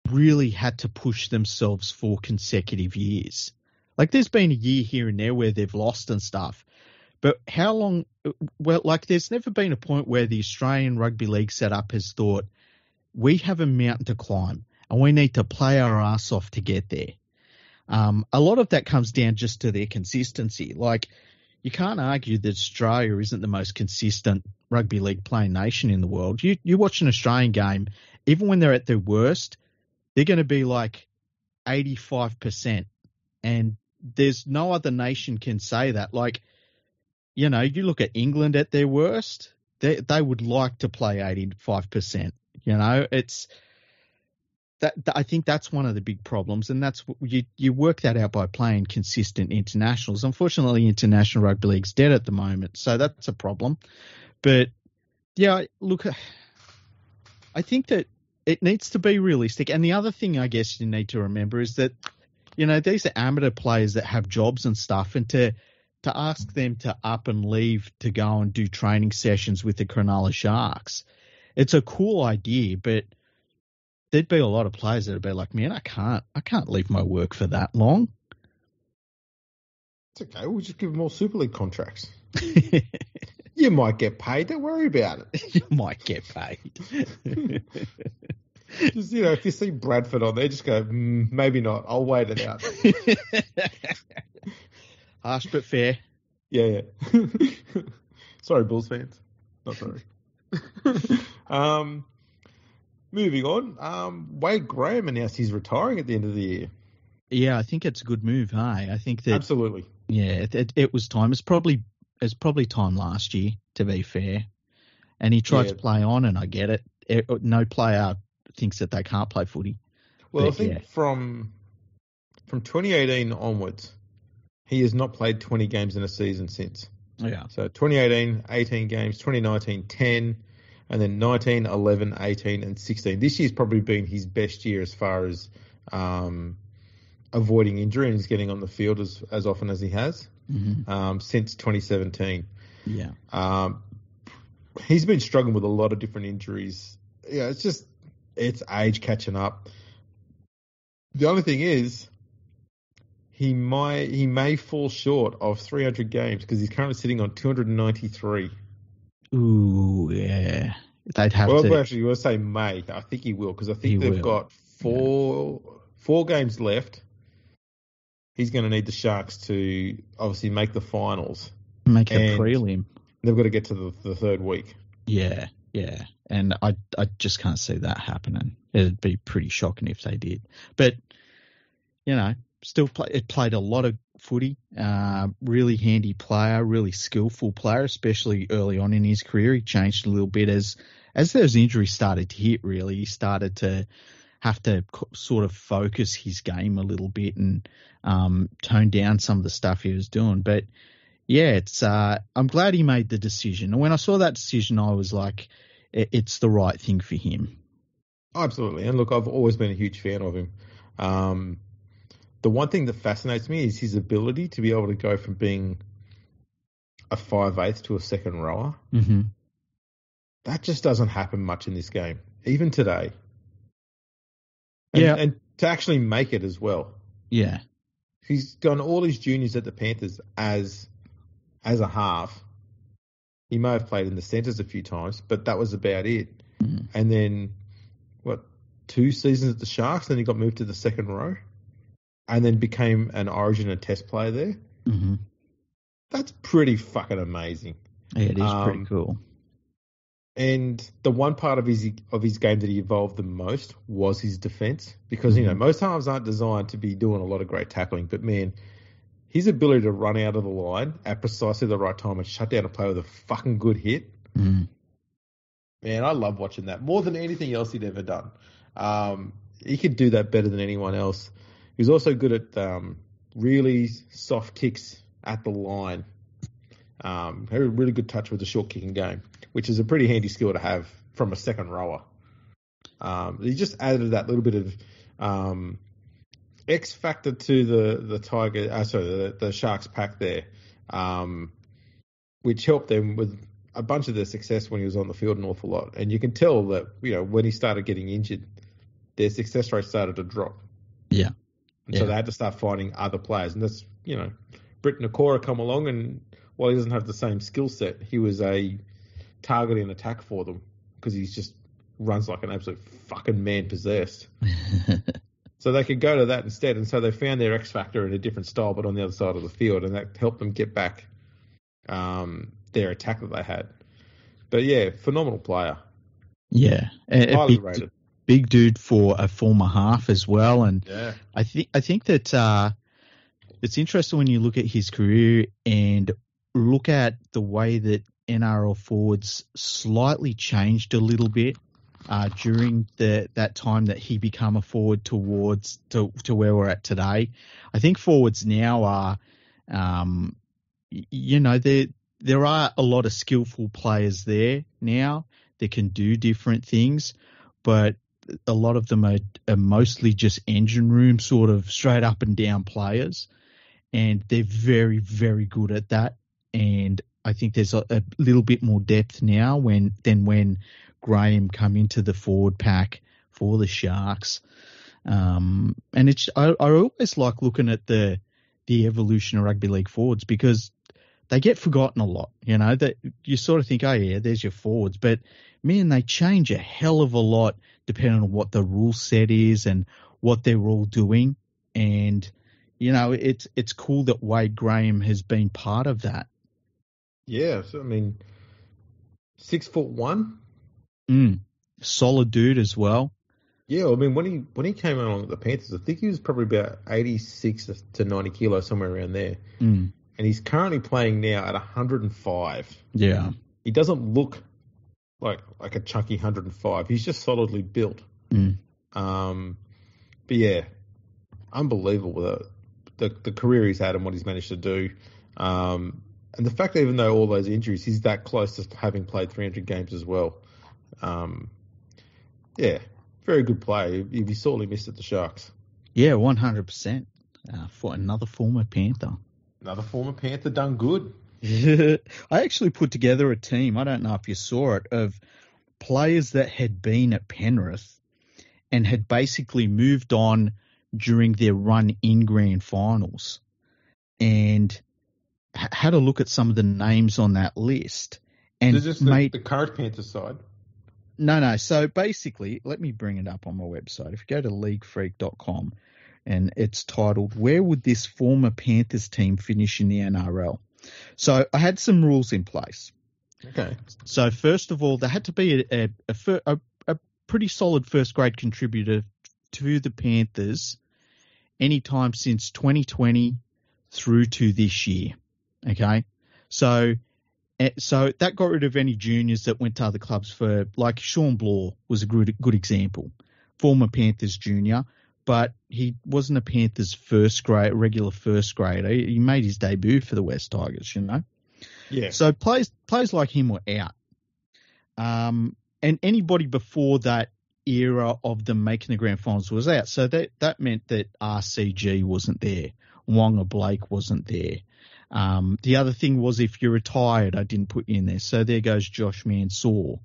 really had to push themselves for consecutive years? Like, there's been a year here and there where they've lost and stuff. But how long? Well, like, there's never been a point where the Australian Rugby League setup has thought, we have a mountain to climb and we need to play our ass off to get there. A lot of that comes down just to their consistency. Like, you can't argue that Australia isn't the most consistent rugby league playing nation in the world. You watch an Australian game, even when they're at their worst, they're going to be like 85%. And there's no other nation can say that. Like, you know, you look at England at their worst, they would like to play 85%. You know, it's that I think that's one of the big problems, and that's you work that out by playing consistent internationals. Unfortunately, international rugby league's dead at the moment, so that's a problem. But yeah, look, I think that it needs to be realistic. And the other thing I guess you need to remember is that, you know, these are amateur players that have jobs and stuff, and to ask them to up and leave to go and do training sessions with the Cronulla Sharks, it's a cool idea, but there'd be a lot of players that'd be like, man, I can't leave my work for that long. It's okay. We'll just give them all Super League contracts. You might get paid. Don't worry about it. You might get paid. Just, you know, if you see Bradford on there, just go, maybe not. I'll wait it out. Harsh but fair. Yeah. Sorry, Bulls fans. Not sorry. Moving on, Wade Graham announced he's retiring at the end of the year. Yeah, I think it's a good move, hey? I think that absolutely. Yeah, it was time. It's probably time last year, to be fair. And he tried to play on, and I get it. No player thinks that they can't play footy. Well, I think from 2018 onwards, he has not played 20 games in a season since. Yeah. So 2018, 18 games, 2019, 10, and then 19, 11, 18, and 16. This year's probably been his best year as far as avoiding injury, and he's getting on the field as often as he has since 2017. Yeah. He's been struggling with a lot of different injuries. Yeah, it's age catching up. The only thing is, he may fall short of 300 games because he's currently sitting on 293. Ooh, yeah. They'd have to. Well, actually, you want to say may. I think he will, because I think they've got four games left. He's going to need the Sharks to obviously make the finals. Make the prelim. They've got to get to the third week. Yeah. And I just can't see that happening. It'd be pretty shocking if they did. But, you know, it played a lot of footy, really handy player, really skillful player, especially early on in his career. He changed a little bit as those injuries started to hit, really. He started to have to sort of focus his game a little bit and tone down some of the stuff he was doing. But, yeah, I'm glad he made the decision. And when I saw that decision, I was like, it's the right thing for him. Absolutely. And look, I've always been a huge fan of him. The one thing that fascinates me is his ability to be able to go from being a 5/8 to a second rower. Mm-hmm. That just doesn't happen much in this game, even today. And to actually make it as well. Yeah. He's done all his juniors at the Panthers as a half. He may have played in the centres a few times, but that was about it. Mm-hmm. And then, 2 seasons at the Sharks, then he got moved to the second row. And then became an Origin and Test player there. Mm-hmm. That's pretty fucking amazing. Yeah, it is pretty cool. And the one part of his game that he evolved the most was his defence, because you know most halves aren't designed to be doing a lot of great tackling. But man, his ability to run out of the line at precisely the right time and shut down a player with a fucking good hit. Mm. Man, I love watching that more than anything else he'd ever done. He could do that better than anyone else. He was also good at really soft kicks at the line. Had a really good touch with the short kicking game, which is a pretty handy skill to have from a second rower. He just added that little bit of X factor to the Tiger, the Sharks pack there, which helped them with a bunch of their success when he was on the field an awful lot. And you can tell that, when he started getting injured, their success rate started to drop. Yeah. And so they had to start finding other players. And that's, Britt Nakora come along, and while he doesn't have the same skill set, he was a target in attack for them because he's just runs like an absolute fucking man possessed. So they could go to that instead. And so they found their X factor in a different style, but on the other side of the field. And that helped them get back their attack that they had. But yeah, phenomenal player. Yeah. Highly rated. Big dude for a former half as well. And yeah. I think that it's interesting when you look at his career and look at the way that NRL forwards slightly changed a little bit during that time that he became a forward towards to where we're at today. I think forwards now are, there are a lot of skillful players there now that can do different things, but a lot of them are mostly just engine room sort of straight up and down players, and they're very, very good at that. And I think there's a little bit more depth now than when Graham come into the forward pack for the Sharks. And I always like looking at the evolution of rugby league forwards because they get forgotten a lot. That you sort of think, oh yeah, there's your forwards, but man, they change a hell of a lot depending on what the rule set is and what they're all doing. And it's cool that Wade Graham has been part of that. Yeah, so 6'1". Solid dude as well. Yeah, when he came along at the Panthers, I think he was probably about 86 to 90 kilos, somewhere around there. And he's currently playing now at 105. Yeah. He doesn't look like a chunky 105. He's just solidly built. But yeah, unbelievable the career he's had and what he's managed to do. And the fact that even though all those injuries, he's that close to having played 300 games as well. Yeah, very good player. He'd be sorely missed at the Sharks. Yeah, 100%. For another former Panther. Another former Panther done good. I actually put together a team, I don't know if you saw it, of players that had been at Penrith and had basically moved on during their run in grand finals. And had a look at some of the names on that list. And is this the current Panthers side? No. So basically, let me bring it up on my website. If you go to leaguefreak.com, and it's titled, Where Would This Former Panthers Team Finish in the NRL? So I had some rules in place. Okay. So first of all, there had to be a pretty solid first grade contributor to the Panthers anytime since 2020 through to this year. Okay. So that got rid of any juniors that went to other clubs for, like Sean Bloor was a good example, former Panthers junior, but he wasn't a Panthers regular first grader. He made his debut for the West Tigers, Yeah. So players like him were out. And anybody before that era of them making the grand finals was out. So that meant that RCG wasn't there. Wonga Blake wasn't there. The other thing was if you're retired, I didn't put you in there. So there goes Josh Mansour.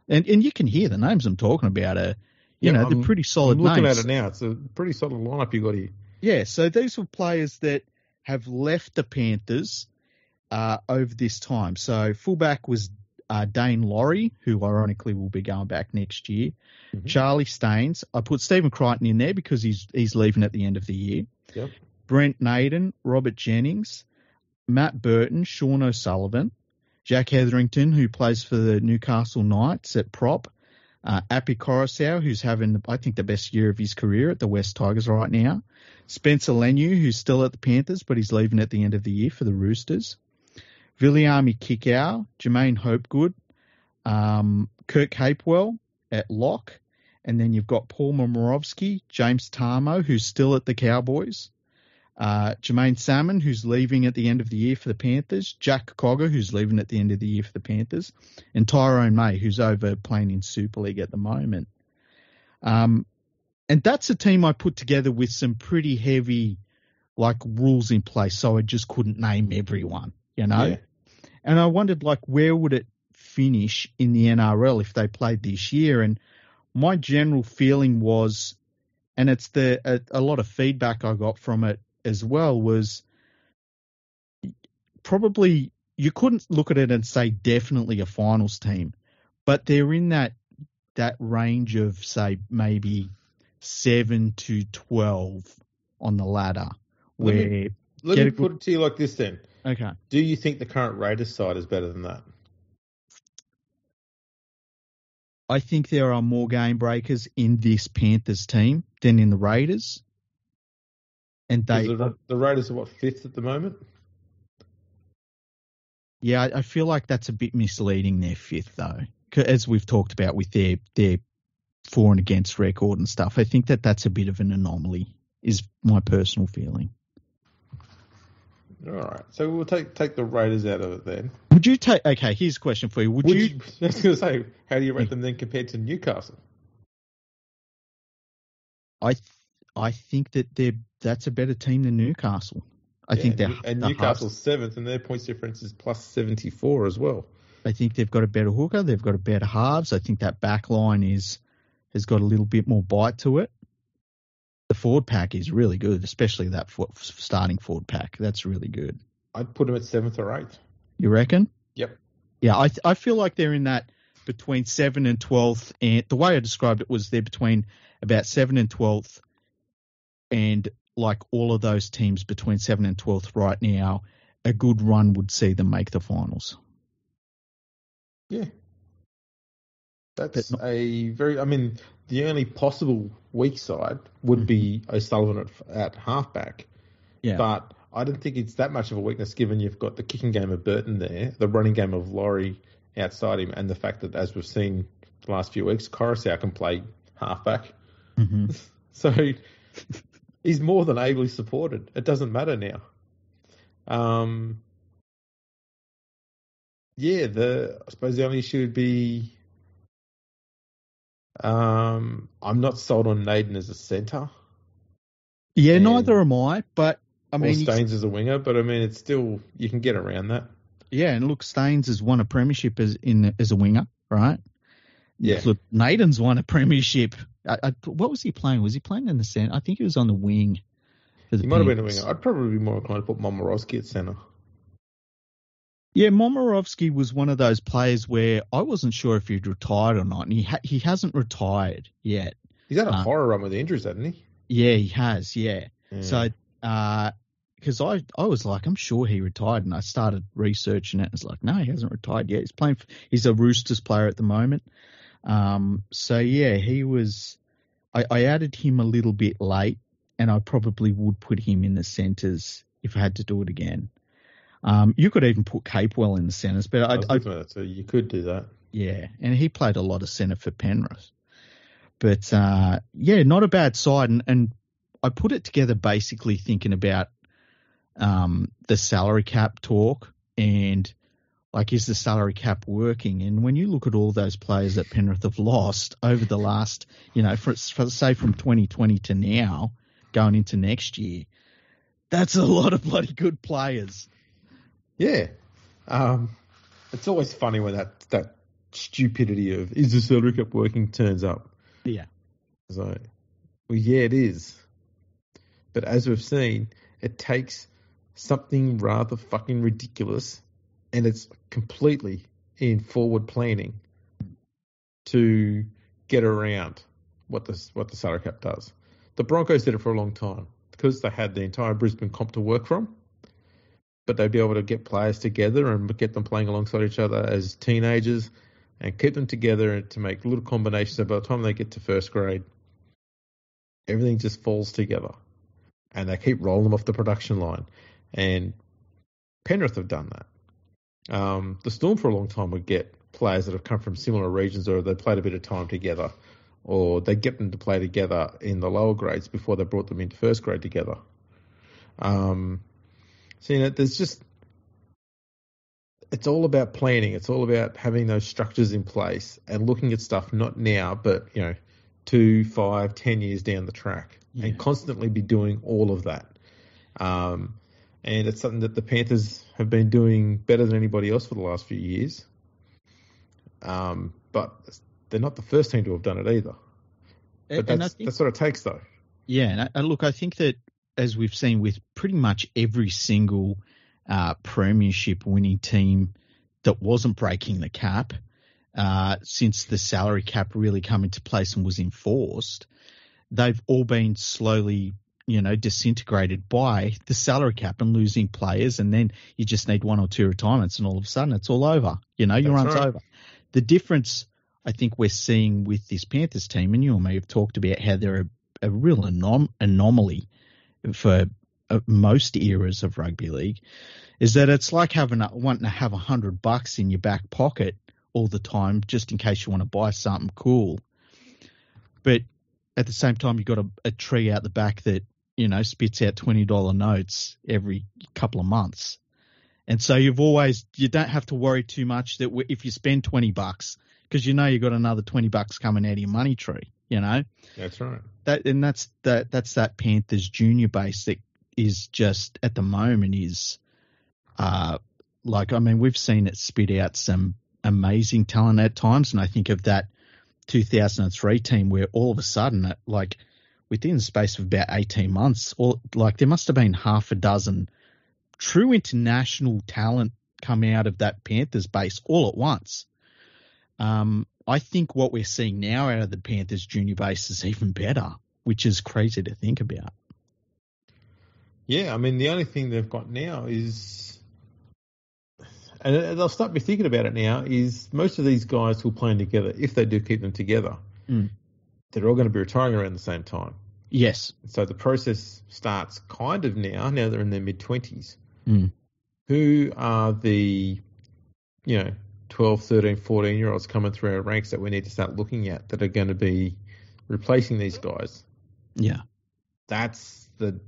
And you can hear the names I'm talking about. They're pretty solid names. I'm looking at it now. It's a pretty solid lineup you got here. Yeah, so these were players that have left the Panthers over this time. So fullback was Dane Laurie, who ironically will be going back next year. Mm-hmm. Charlie Staines. I put Stephen Crichton in there because he's leaving at the end of the year. Yep. Brent Naden, Robert Jennings, Matt Burton, Sean O'Sullivan, Jack Hetherington, who plays for the Newcastle Knights at prop, Api Coruscant, who's having, I think, the best year of his career at the West Tigers right now, Spencer Leniu, who's still at the Panthers, but he's leaving at the end of the year for the Roosters, Viliami Kikau, Jermaine Hopegood, Kirk Capewell at lock, and then you've got Paul Momirovski, James Tarmo, who's still at the Cowboys, Jermaine Salmon, who's leaving at the end of the year for the Panthers, Jack Cogger, who's leaving at the end of the year for the Panthers, and Tyrone May, who's over playing in Super League at the moment. And that's a team I put together with some pretty heavy, like, rules in place, so I just couldn't name everyone, you know? Yeah. And I wondered, like, where would it finish in the NRL if they played this year? And my general feeling was, and it's a lot of feedback I got from it as well, was probably you couldn't look at it and say definitely a finals team, but they're in that range of, say, maybe 7 to 12 on the ladder. Let me put it to you like this then. Okay. Do you think the current Raiders side is better than that? I think there are more game breakers in this Panthers team than in the Raiders. And the Raiders are what, 5th at the moment? Yeah, I feel like that's a bit misleading, their 5th, though. As we've talked about with their for and against record and stuff. I think that's a bit of an anomaly, is my personal feeling. All right. So we'll take the Raiders out of it then. Would you take... Okay, here's a question for you. Would you... I was going to say, how do you rate them then compared to Newcastle? I think that's a better team than Newcastle. I think they're... And Newcastle's 7th, and their points difference is plus 74 as well. I think they've got a better hooker. They've got a better halves. I think that back line has got a little bit more bite to it. The forward pack is really good, especially that starting forward pack. That's really good. I'd put them at 7th or 8th. You reckon? Yep. Yeah, I feel like they're in that between 7th and 12th. And the way I described it was they're between about 7th and 12th. And like all of those teams between 7th and 12th right now, a good run would see them make the finals. Yeah. That's the only possible weak side would be O'Sullivan at halfback. Yeah. But I don't think it's that much of a weakness given you've got the kicking game of Burton there, the running game of Laurie outside him, and the fact that, as we've seen the last few weeks, Coruscant can play halfback. Mm-hmm. So he's more than ably supported. It doesn't matter now. I suppose the only issue would be I'm not sold on Naden as a centre. Yeah, neither am I, but I mean... Or Staines as a winger, but I mean, it's still... You can get around that. Yeah, and look, Staines has won a premiership as a winger, right? Yeah. Look, Naden's won a premiership. What was he playing? Was he playing in the centre? I think he was on the wing. He might have been a winger. I'd probably be more inclined to put Momirovski at centre. Yeah, Momirovski was one of those players where I wasn't sure if he'd retired or not, and he hasn't retired yet. He's had a horror run with injuries, hasn't he? Yeah, he has, yeah. So, because I was like, I'm sure he retired, and I started researching it, and it's like, no, he hasn't retired yet. He's a Roosters player at the moment. So, yeah, he was... I added him a little bit late, and I probably would put him in the centres if I had to do it again. You could even put Capewell in the centres, but so you could do that. Yeah, and he played a lot of centre for Penrith. But, not a bad side. And I put it together basically thinking about the salary cap talk and, like, is the salary cap working? And when you look at all those players that Penrith have lost over the last, say from 2020 to now, going into next year, that's a lot of bloody good players. Yeah. It's always funny when that stupidity of, is the salary cap working, turns up. Yeah. So, well, yeah, it is. But as we've seen, it takes something rather fucking ridiculous, and it's completely in forward planning to get around what the salary cap does. The Broncos did it for a long time because they had the entire Brisbane comp to work from, but they'd be able to get players together and get them playing alongside each other as teenagers and keep them together and to make little combinations. So by the time they get to first grade, everything just falls together. And they keep rolling them off the production line. And Penrith have done that. The Storm for a long time would get players that have come from similar regions, or they played a bit of time together, or they get them to play together in the lower grades before they brought them into first grade together. There's just... It's all about planning. It's all about having those structures in place and looking at stuff not now, but, 2, 5, 10 years down the track and constantly be doing all of that. And it's something that the Panthers have been doing better than anybody else for the last few years. But they're not the first team to have done it either. But that's what it takes, though. Yeah, and look, I think that as we've seen with pretty much every single premiership winning team that wasn't breaking the cap, since the salary cap really come into place and was enforced, they've all been slowly, disintegrated by the salary cap and losing players, and then you just need 1 or 2 retirements, and all of a sudden it's all over. Your run's over. The difference I think we're seeing with this Panthers team, and you and me have talked about how they're a real anomaly for most eras of rugby league, is that it's like wanting to have $100 in your back pocket all the time just in case you want to buy something cool. But at the same time, you've got a tree out the back that, spits out $20 notes every couple of months. And so you don't have to worry too much that if you spend $20, because you've got another $20 coming out of your money tree, That's right. That's that Panthers junior base that is just at the moment is we've seen it spit out some amazing talent at times, and I think of that 2003 team where all of a sudden, within the space of about 18 months, there must have been half a dozen true international talent come out of that Panthers base all at once. I think what we're seeing now out of the Panthers junior base is even better, which is crazy to think about. Yeah, I mean, the only thing they've got now is, and they'll start me thinking about it now, is most of these guys who are playing together, if they do keep them together, they're all going to be retiring around the same time. Yes. So the process starts kind of now they're in their mid-20s. Who are the, 12, 13, 14-year-olds coming through our ranks that we need to start looking at that are going to be replacing these guys? Yeah. That's the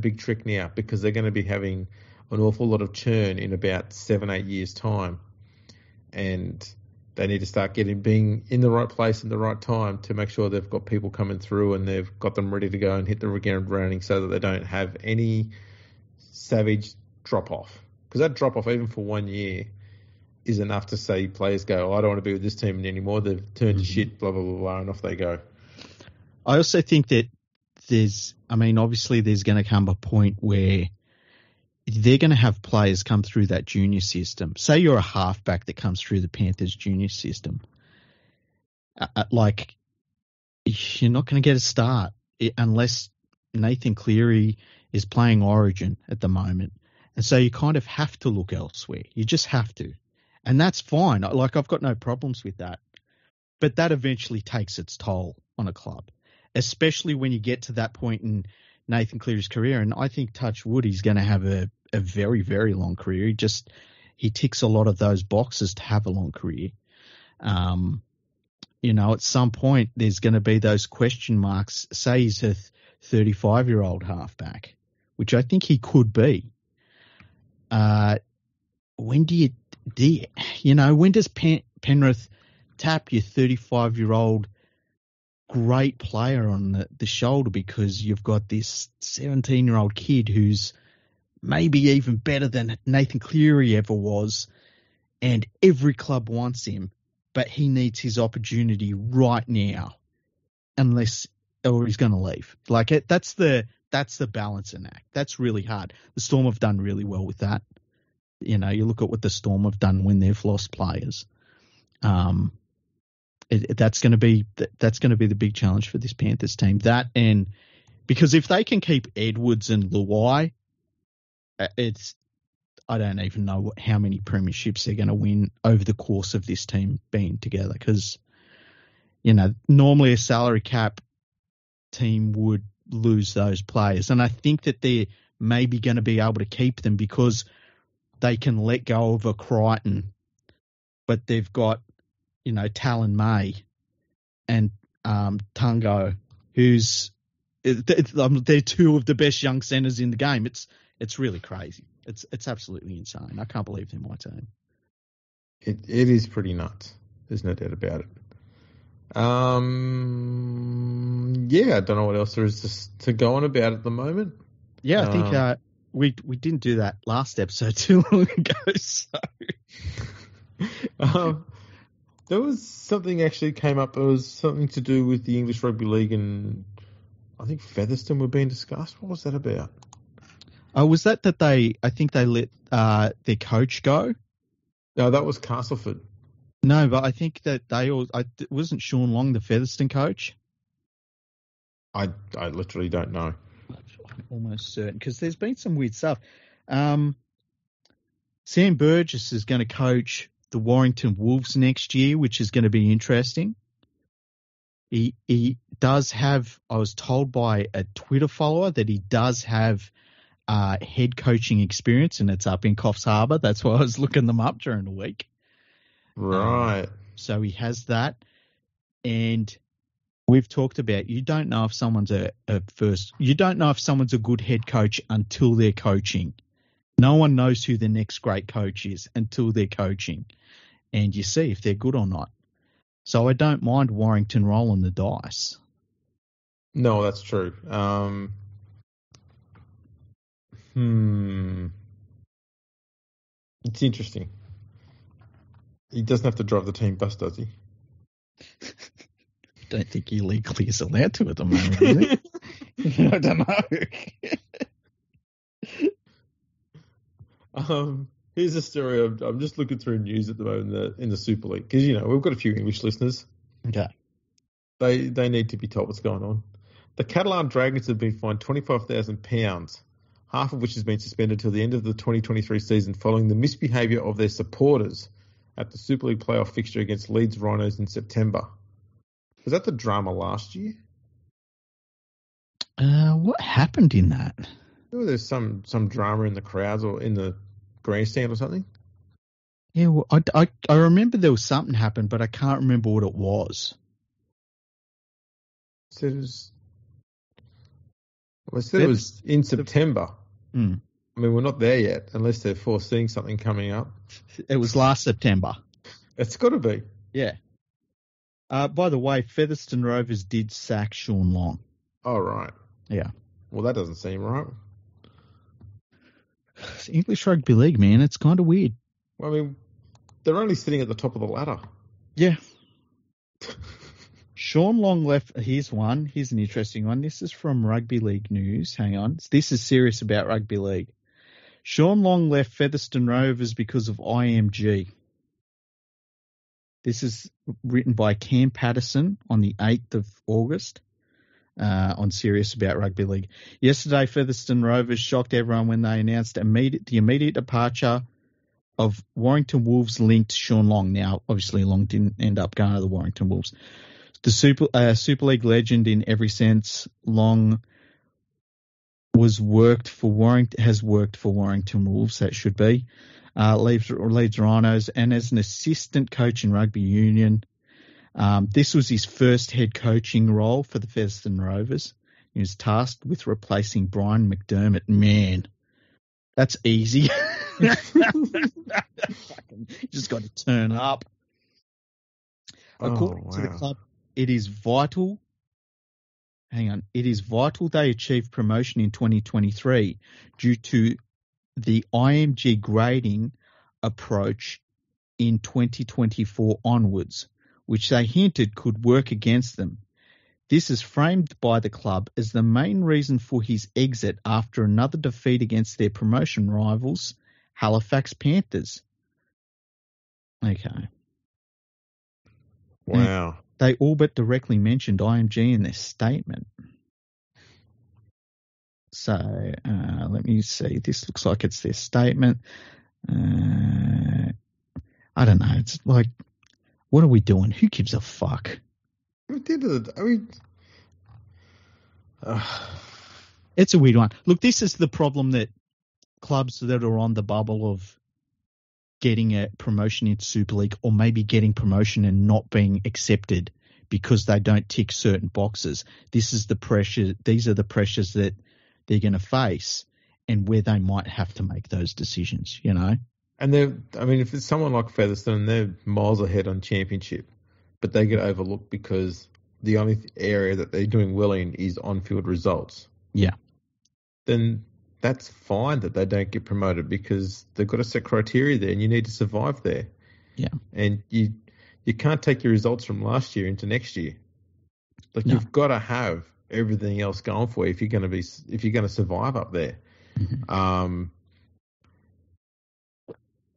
big trick now, because they're going to be having an awful lot of churn in about 7-8 years' time, and they need to start being in the right place in the right time to make sure they've got people coming through and they've got them ready to go and hit the ground running, so that they don't have any savage drop off. Because that drop off, even for 1 year, is enough to say players go, I don't want to be with this team anymore. They've turned to shit, blah, blah, blah, blah, and off they go. I also think that obviously there's going to come a point where they're going to have players come through that junior system. Say you're a halfback that comes through the Panthers junior system. You're not going to get a start unless Nathan Cleary is playing Origin at the moment. And so you kind of have to look elsewhere. You just have to. And that's fine. I've got no problems with that. But that eventually takes its toll on a club, especially when you get to that point in Nathan Cleary's career. And I think, touch wood, he's going to have a very, very long career. He ticks a lot of those boxes to have a long career. At some point there's going to be those question marks. Say he's a 35-year-old halfback, which I think he could be. When does Penrith tap your 35-year-old great player on the shoulder because you've got this 17-year-old kid who's maybe even better than Nathan Cleary ever was, and every club wants him, but he needs his opportunity right now, or he's going to leave. That's the balancing act. That's really hard. The Storm have done really well with that. You look at what the Storm have done when they've lost players. That's going to be the big challenge for this Panthers team. Because if they can keep Edwards and Luai, I don't even know how many premierships they're going to win over the course of this team being together. Because normally a salary cap team would lose those players, and I think that they're maybe going to be able to keep them because they can let go of a Crichton, but they've got, Talon May and Tungo, they're two of the best young centres in the game. It's really crazy. It's absolutely insane. I can't believe they're my team. It is pretty nuts. There's no doubt about it. Yeah, I don't know what else there is to go on about at the moment. Yeah, I think we didn't do that last episode too long ago. So there was something actually came up. It was something to do with the English Rugby League, and I think Featherston were being discussed. What was that about? was that I think they let their coach go? No, that was Castleford. No, but I think that wasn't Sean Long the Featherston coach? I literally don't know. I'm almost certain because there's been some weird stuff. Sam Burgess is going to coach the Warrington Wolves next year, which is going to be interesting. He does have, I was told by a Twitter follower that he does have head coaching experience, and it's up in Coffs Harbour. That's why I was looking them up during the week. Right. So he has that. And we've talked about you don't know if someone's a good head coach until they're coaching. No one knows who the next great coach is until they're coaching. And you see if they're good or not. So I don't mind Warrington rolling the dice. No, that's true. It's interesting. He doesn't have to drive the team bus, does he? Don't think he legally is allowed to at the moment, is he? I don't know. Here's a story. I'm just looking through news at the moment in the Super League because we've got a few English listeners. Okay. They need to be told what's going on. The Catalan Dragons have been fined £25,000, half of which has been suspended till the end of the 2023 season following the misbehaviour of their supporters at the Super League playoff fixture against Leeds Rhinos in September. Was that the drama last year? What happened in that? There's some drama in the crowds or in the grandstand or something. Yeah, well, I remember there was something happened, but I can't remember what it was. It was in September. I mean, we're not there yet, unless they're foreseeing something coming up. It was last September. It's got to be. Yeah. By the way, Featherston Rovers did sack Sean Long. Oh, right. Yeah. Well, that doesn't seem right. It's English Rugby League, man. It's kind of weird. Well, I mean, they're only sitting at the top of the ladder. Yeah. Sean Long left. Here's one. Here's an interesting one. This is from Rugby League News. Hang on. This is serious about Rugby League. Sean Long left Featherston Rovers because of IMG. This is written by Cam Patterson on the 8th of August on Serious About Rugby League. Yesterday, Featherston Rovers shocked everyone when they announced the immediate departure of Warrington Wolves linked Sean Long. Now, obviously, Long didn't end up going to the Warrington Wolves. The Super League legend in every sense, Long has worked for Warrington Wolves, that should be, Leeds Rhinos, and as an assistant coach in rugby union. This was his first head coaching role for the Featherston Rovers. He was tasked with replacing Brian McDermott. Man, that's easy. You just got to turn up. According to the club, it is vital. It is vital they achieve promotion in 2023 due to the IMG grading approach in 2024 onwards, which they hinted could work against them. This is framed by the club as the main reason for his exit after another defeat against their promotion rivals, Halifax Panthers. Okay. Wow. They all but directly mentioned IMG in their statement. So let me see. This looks like it's their statement. I don't know. It's like, what are we doing? Who gives a fuck? It's a weird one. Look, this is the problem that clubs that are on the bubble of getting a promotion into Super League or maybe getting promotion and not being accepted because they don't tick certain boxes. This is the pressure. These are the pressures that they're going to face and where they might have to make those decisions, And if it's someone like Featherston, they're miles ahead on championship. but they get overlooked because the only area that they're doing well in is on-field results. Yeah. Then that's fine that they don't get promoted because they've got a set criteria there and you need to survive there. Yeah. And you can't take your results from last year into next year. Like No. you've got to have everything else going for you if you're going to survive up there. Mm-hmm.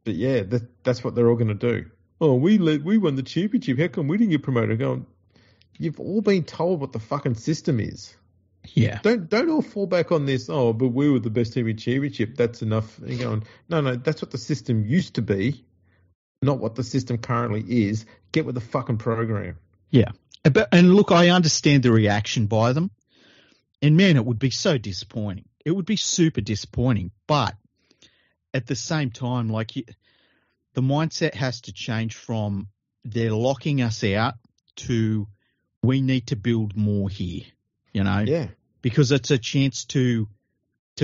But yeah, that's what they're all going to do. Oh, we won the championship. How come we didn't get promoted? Going, you've all been told what the fucking system is. Yeah. Don't all fall back on this. Oh, but we were the best team in championship. That's enough. And you're going, no, that's what the system used to be, not what the system currently is. Get with the fucking program. Yeah. And look, I understand the reaction by them. And man, it would be so disappointing. It would be super disappointing. But at the same time, like the mindset has to change from they're locking us out to we need to build more here, you know? Yeah. Because it's a chance to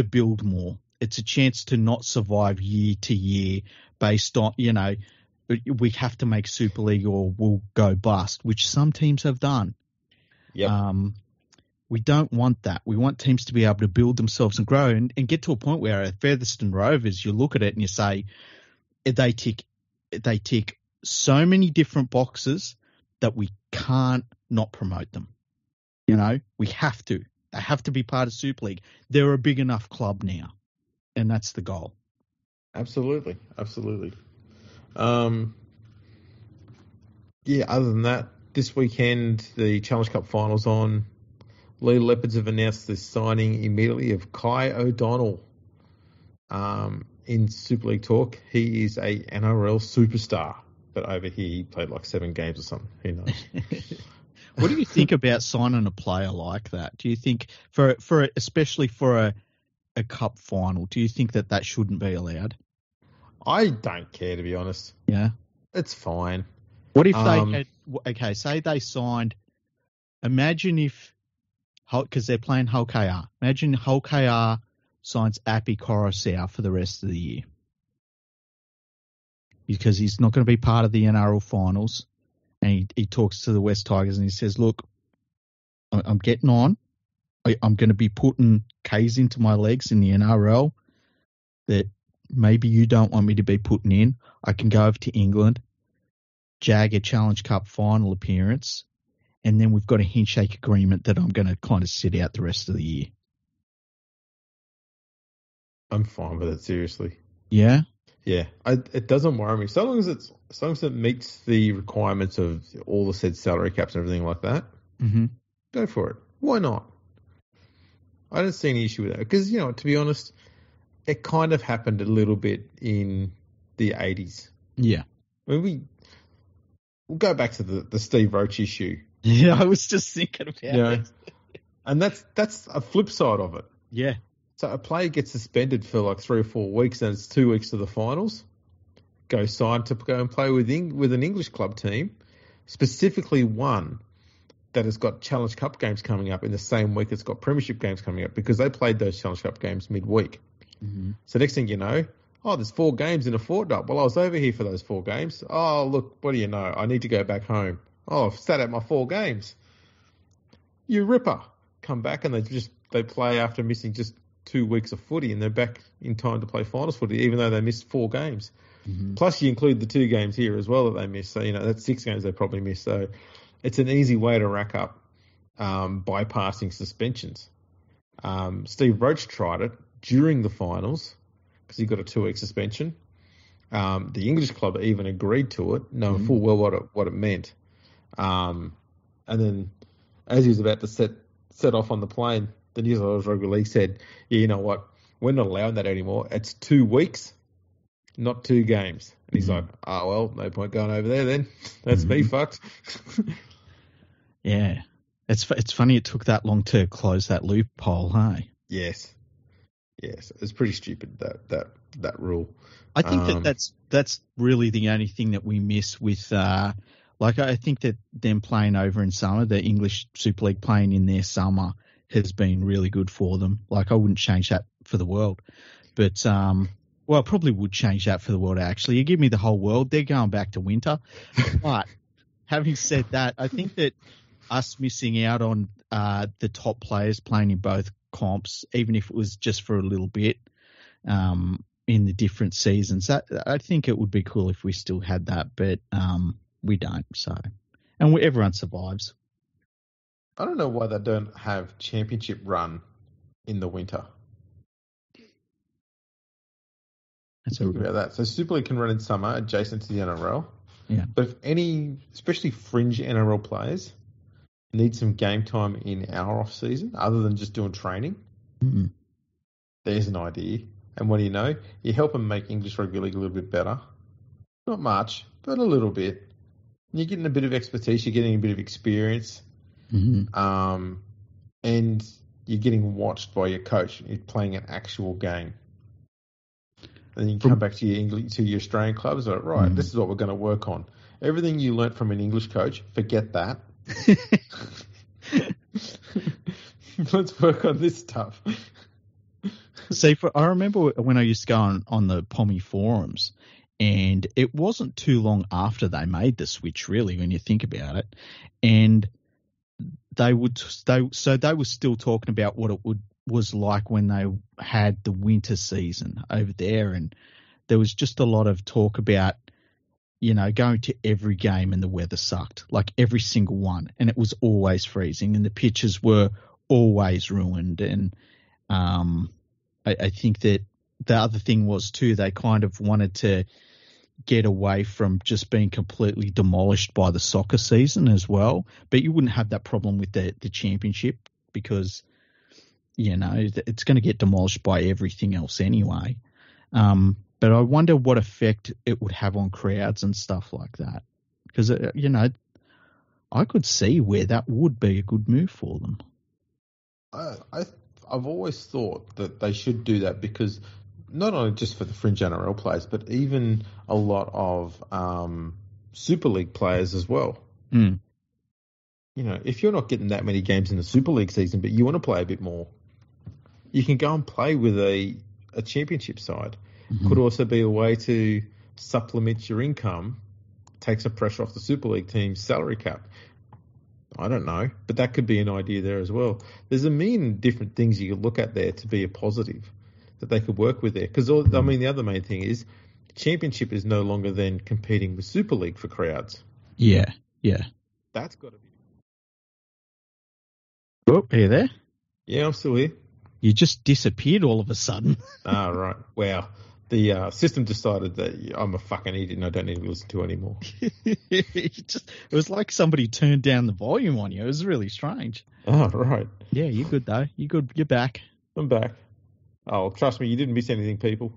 build more. It's a chance to not survive year to year based on, you know, we have to make Super League or we'll go bust, which some teams have done. Yep. We don't want that. We want teams to be able to build themselves and grow and get to a point where at Featherston Rovers, you look at it and you say they tick so many different boxes that we can't not promote them. You know, we have to. They have to be part of Super League. They're a big enough club now, and that's the goal. Absolutely. Yeah, other than that, this weekend, the Challenge Cup finals on. Lee Leopards have announced the signing immediately of Kai O'Donnell in Super League talk. He is a NRL superstar, but over here he played like 7 games or something. Who knows? What do you think about signing a player like that? Do you think, for especially for a cup final, do you think that shouldn't be allowed? I don't care, to be honest. Yeah. It's fine. What if they had, say they signed, imagine if, because they're playing Hull KR, imagine Hull KR signs Appy Coruscant for the rest of the year. Because he's not going to be part of the NRL finals. And he talks to the West Tigers and he says, look, I'm getting on. I'm going to be putting K's into my legs in the NRL that maybe you don't want me to be putting in. I can go over to England, jag a Challenge Cup final appearance, and then we've got a handshake agreement that I'm going to kind of sit out the rest of the year. I'm fine with it, seriously. Yeah? Yeah, it doesn't worry me. As long as it meets the requirements of all the said salary caps and everything like that, go for it. Why not? I don't see any issue with that. Because, you know, to be honest, it kind of happened a little bit in the 80s. Yeah. I mean, we'll go back to the Steve Roach issue. Yeah, I was just thinking about it. And that's a flip side of it. Yeah. So a player gets suspended for like 3 or 4 weeks, and it's 2 weeks to the finals. Go sign to go and play with an English club team, specifically one that has got Challenge Cup games coming up in the same week it's got Premiership games coming up because they played those Challenge Cup games midweek. Mm-hmm. So next thing you know, there's 4 games in a fortnight. Well, I was over here for those 4 games. Oh, look, what do you know? I need to go back home. Oh, I've sat out my 4 games. You ripper. Come back and they play after missing just 2 weeks of footy and they're back in time to play finals footy, even though they missed 4 games. Mm-hmm. Plus you include the 2 games here as well that they missed. So, you know, that's 6 games they probably missed. So it's an easy way to rack up bypassing suspensions. Steve Roach tried it during the finals because he got a 2-week suspension. The English club even agreed to it, knowing full well what it meant. And then as he was about to set off on the plane, the New South Wales Rugby League said, yeah, you know what, we're not allowing that anymore. It's 2 weeks, not 2 games. And he's like, well, no point going over there then. That's me fucked. Yeah. It's funny it took that long to close that loophole, hey? Yes. It's pretty stupid, that rule. I think that's really the only thing that we miss with I think that them playing over in summer, the English Super League playing in their summer has been really good for them. Like, I wouldn't change that for the world. But, I probably would change that for the world, actually. You give me the whole world, they're going back to winter. But having said that, I think that us missing out on the top players playing in both comps, even if it was just for a little bit in the different seasons, I think it would be cool if we still had that, but we don't. So, and everyone survives. I don't know why they don't have championship run in the winter. Think about that. So Super League can run in summer adjacent to the NRL. Yeah. But if any, especially fringe NRL players, need some game time in our off season, other than just doing training, there's an idea. And what do you know? You help them make English Rugby League a little bit better. Not much, but a little bit. You're getting a bit of expertise. You're getting a bit of experience. And you're getting watched by your coach. You're playing an actual game. And you come back to your Australian clubs. Like, right, this is what we're going to work on. Everything you learnt from an English coach, forget that. Let's work on this stuff. See, I remember when I used to go on the Pommy forums, and it wasn't too long after they made the switch, really, when you think about it. And they were still talking about what it was like when they had the winter season over there, and there was just a lot of talk about, going to every game and the weather sucked, like every single one, and it was always freezing and the pitches were always ruined. And I think that the other thing was too, they kind of wanted to get away from just being completely demolished by the soccer season as well. But you wouldn't have that problem with the championship because, it's going to get demolished by everything else anyway. But I wonder what effect it would have on crowds and stuff like that. Because, I could see where that would be a good move for them. I've always thought that they should do that because not only just for the fringe NRL players, but even a lot of Super League players as well. If you're not getting that many games in the Super League season, but you want to play a bit more, you can go and play with a championship side. Could also be a way to supplement your income, take some pressure off the Super League team's salary cap. I don't know, but that could be an idea there as well. There's a million different things you could look at there to be a positive that they could work with there. Because, the other main thing is championship is no longer then competing with Super League for crowds. Yeah. That's got to be. Oh, are you there? Yeah, I'm still here. You just disappeared all of a sudden. Right. Wow. The system decided that I'm a fucking idiot and I don't need to listen to anymore. It was like somebody turned down the volume on you. It was really strange. Oh, right. Yeah, you're good though. You're good. You're back. I'm back. Oh, trust me, you didn't miss anything, people.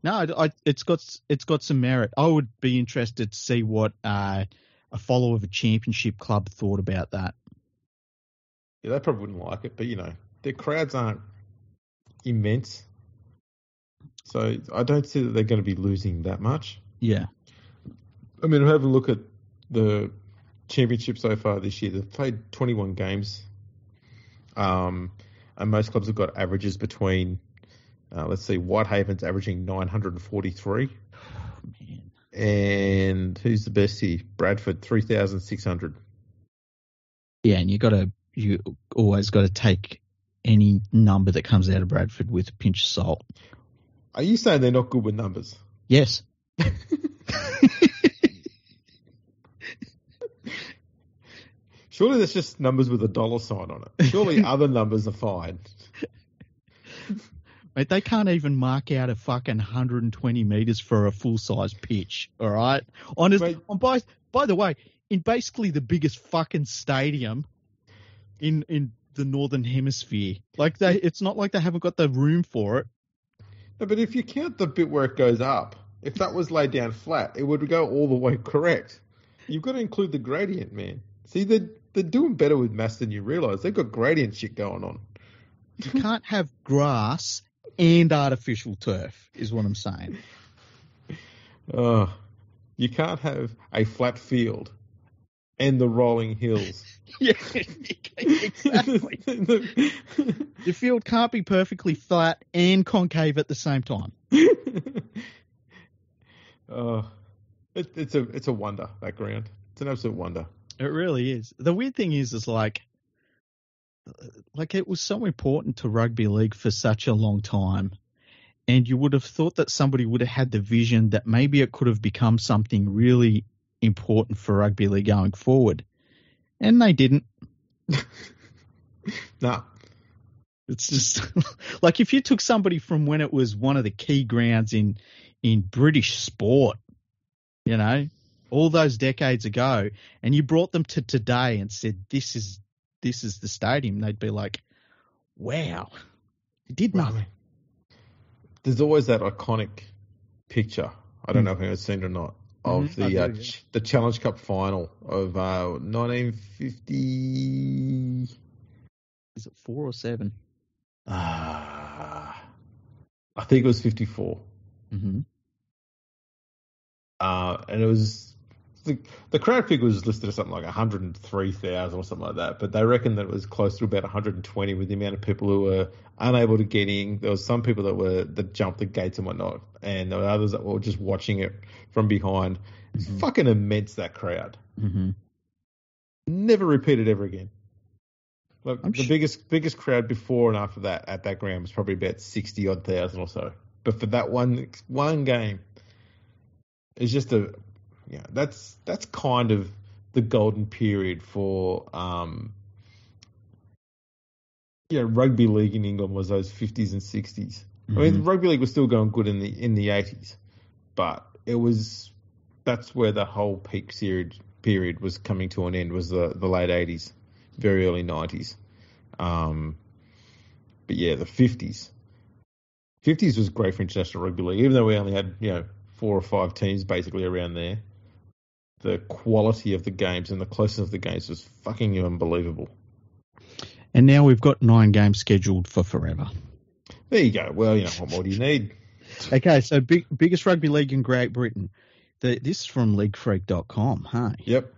No, it's got some merit. I would be interested to see what a follower of a championship club thought about that. Yeah, they probably wouldn't like it, but their crowds aren't immense. So I don't see that they're going to be losing that much. Yeah. I mean, I'm having a look at the championship so far this year. They've played 21 games. And most clubs have got averages between, let's see, Whitehaven's averaging 943. Oh, man. And who's the best here? Bradford, 3,600. Yeah, and you always got to take any number that comes out of Bradford with a pinch of salt. Are you saying they're not good with numbers? Yes. Surely that's just numbers with a dollar sign on it. Surely other numbers are fine. Mate, they can't even mark out a fucking 120 metres for a full-size pitch, all right? Honestly, by the way, in basically the biggest fucking stadium in the Northern Hemisphere. It's not like they haven't got the room for it. No, but if you count the bit where it goes up, if that was laid down flat, it would go all the way correct. You've got to include the gradient, man. See, they're doing better with maths than you realise. They've got gradient shit going on. You can't have grass and artificial turf, is what I'm saying. You can't have a flat field and the rolling hills. Yeah, exactly. The field can't be perfectly flat and concave at the same time. It's a wonder, that ground. It's an absolute wonder. It really is. The weird thing is like it was so important to rugby league for such a long time. And you would have thought that somebody would have had the vision that maybe it could have become something really important for rugby league going forward. And they didn't. Nah. It's just like if you took somebody from when it was one of the key grounds in British sport, you know, all those decades ago, and you brought them to today and said, this is the stadium, they'd be like, wow, it did nothing. There's always that iconic picture. I don't know if anyone's seen it or not, of the Challenge Cup final of 1950. Is it 4 or 7? I think it was 54. Mm-hmm. And it was the crowd figure was listed as something like 103,000 or something like that, but they reckon that it was close to about 120 with the amount of people who were unable to get in. There was some people that jumped the gates and whatnot, and there were others that were just watching it from behind. It's fucking immense, that crowd. Mm-hmm. Never repeated ever again. Like biggest crowd before and after that at that ground was probably about 60-odd thousand or so. But for that one game, it's just that's kind of the golden period for rugby league in England, was those 50s and 60s. I mean, rugby league was still going good in the 80s, but that's where the whole peak period was coming to an end, was the late 80s, very early 90s. But yeah, the 50s was great for international rugby league, even though we only had 4 or 5 teams basically around there. The quality of the games and the closeness of the games was fucking unbelievable. And now we've got 9 games scheduled for forever. There you go. Well, what more do you need? Okay, so biggest rugby league in Great Britain. This is from LeagueFreak.com, huh? Yep.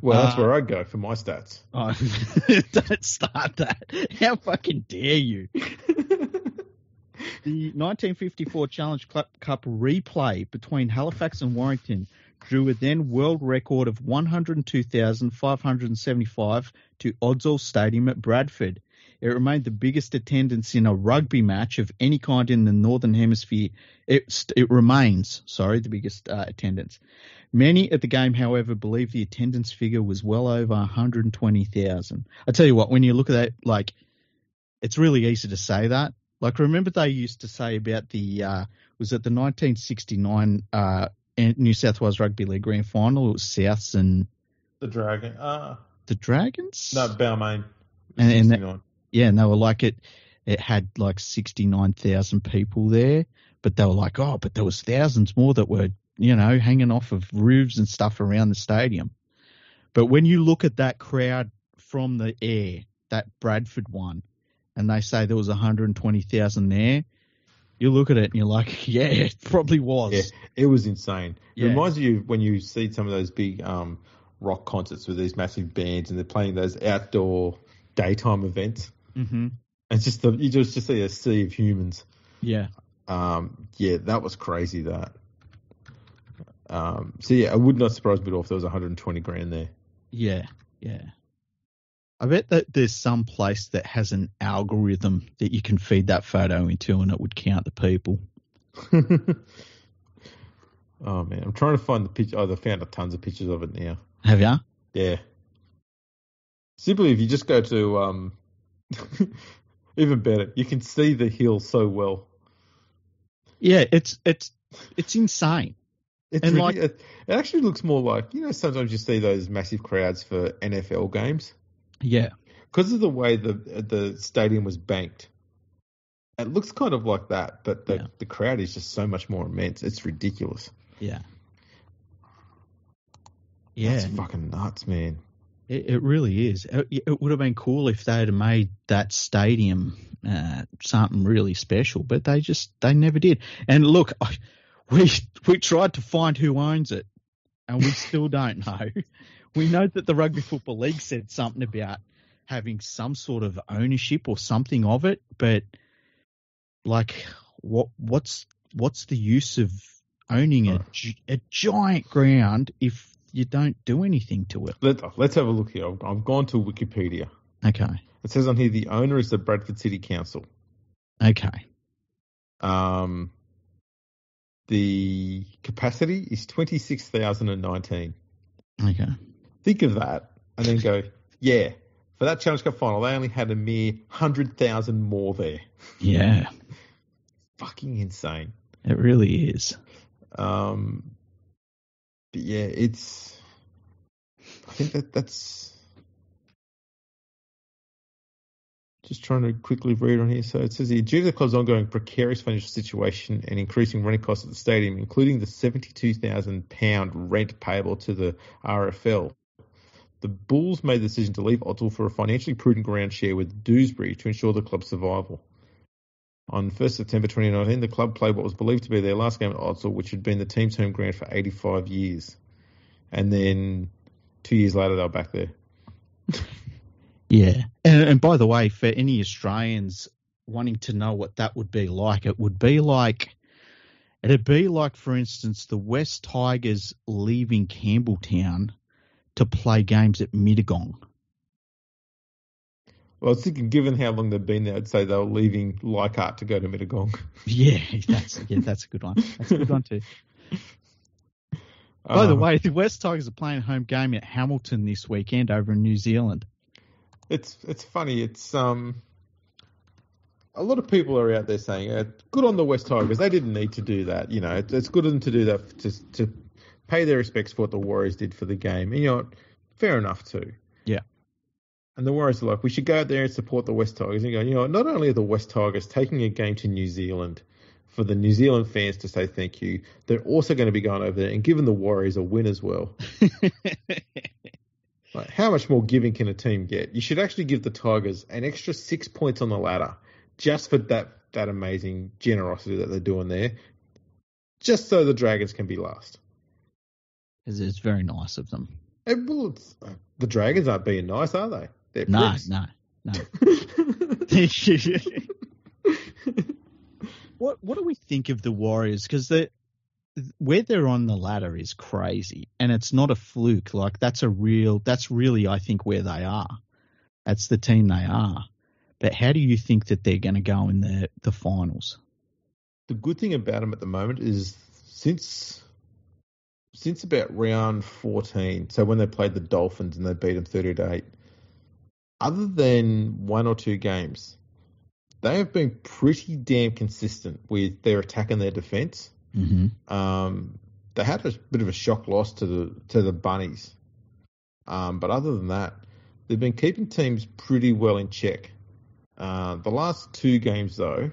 Well, that's where I go for my stats. Oh, don't start that. How fucking dare you? The 1954 Challenge Cup replay between Halifax and Warrington drew a then world record of 102,575 to Oddsall Stadium at Bradford. It remained the biggest attendance in a rugby match of any kind in the Northern Hemisphere. It remains the biggest attendance. Many at the game, however, believe the attendance figure was well over 120,000. I tell you what, when you look at that, it's really easy to say that. Remember they used to say about the 1969 New South Wales Rugby League Grand Final? It was Souths and the Dragon. The Dragons? No, Balmain. And they were it had 69,000 people there, but they were but there was thousands more that were, hanging off of roofs and stuff around the stadium. But when you look at that crowd from the air, that Bradford one, and they say there was 120,000 there, you look at it and you're like, yeah, it probably was. Yeah, it was insane. It reminds you when you see some of those big rock concerts with these massive bands and they're playing those outdoor daytime events. Mm-hmm. It's just you just see a sea of humans. Yeah. That was crazy, that. It would not surprise me at all if there was 120 grand there. Yeah, yeah. I bet that there's some place that has an algorithm that you can feed that photo into and it would count the people. Oh, man. I'm trying to find the picture. Oh, I found tons of pictures of it now. Have you? Yeah. Simply, if you just go to, even better, you can see the hill so well. Yeah, it's insane. It actually looks more like, sometimes you see those massive crowds for NFL games. Yeah. Because of the way the stadium was banked, it looks kind of like that, but the crowd is just so much more immense. It's ridiculous. Yeah. Yeah. That's fucking nuts, man. It really is. It would have been cool if they had made that stadium something really special, but they never did. And look, we tried to find who owns it, and we still don't know. We know that the Rugby Football League said something about having some sort of ownership or something of it, but what's the use of owning a giant ground if you don't do anything to it. Let's have a look here. I've gone to Wikipedia. Okay. It says on here the owner is the Bradford City Council. Okay. The capacity is 26,019. Okay. Think of that and then go, yeah, for that Challenge Cup final, they only had a mere 100,000 more there. Yeah. Fucking insane. It really is. But yeah, I think that's just trying to quickly read on here. So it says here, due to the club's ongoing precarious financial situation and increasing running costs at the stadium, including the £72,000 rent payable to the RFL, the Bulls made the decision to leave Odsal for a financially prudent ground share with Dewsbury to ensure the club's survival. On 1st September 2019, the club played what was believed to be their last game at Odsal, which had been the team's home ground for 85 years. And then 2 years later, they were back there. Yeah. And by the way, for any Australians wanting to know what that would be like, it'd be like, for instance, the West Tigers leaving Campbelltown to play games at Mittagong. Well, I was thinking, given how long they've been there, I'd say they were leaving Leichhardt to go to Mittagong. Yeah, that's a good one. That's a good one too. By the way, the West Tigers are playing a home game at Hamilton this weekend over in New Zealand. It's funny. It's a lot of people are out there saying, good on the West Tigers. They didn't need to do that. You know, it's good of them to do that to pay their respects for what the Warriors did for the game. And, you know what? Fair enough too. Yeah. And the Warriors are like, we should go out there and support the West Tigers. And you go, you know what? Not only are the West Tigers taking a game to New Zealand for the New Zealand fans to say thank you, they're also going to be going over there and giving the Warriors a win as well. Like, how much more giving can a team get? You should actually give the Tigers an extra 6 points on the ladder just for that amazing generosity that they're doing there, just so the Dragons can be last. It's very nice of them. Well, the Dragons aren't being nice, are they? They're pricks. No. What do we think of the Warriors? Because where they're on the ladder is crazy, and it's not a fluke. Like that's really, I think, where they are. That's the team they are. But how do you think that they're going to go in the finals? The good thing about them at the moment is since about round 14, so when they played the Dolphins and they beat them 30-8, other than one or two games, they have been pretty damn consistent with their attack and their defence. Mm-hmm. They had a bit of a shock loss to the Bunnies, but other than that, they've been keeping teams pretty well in check. The last two games, though,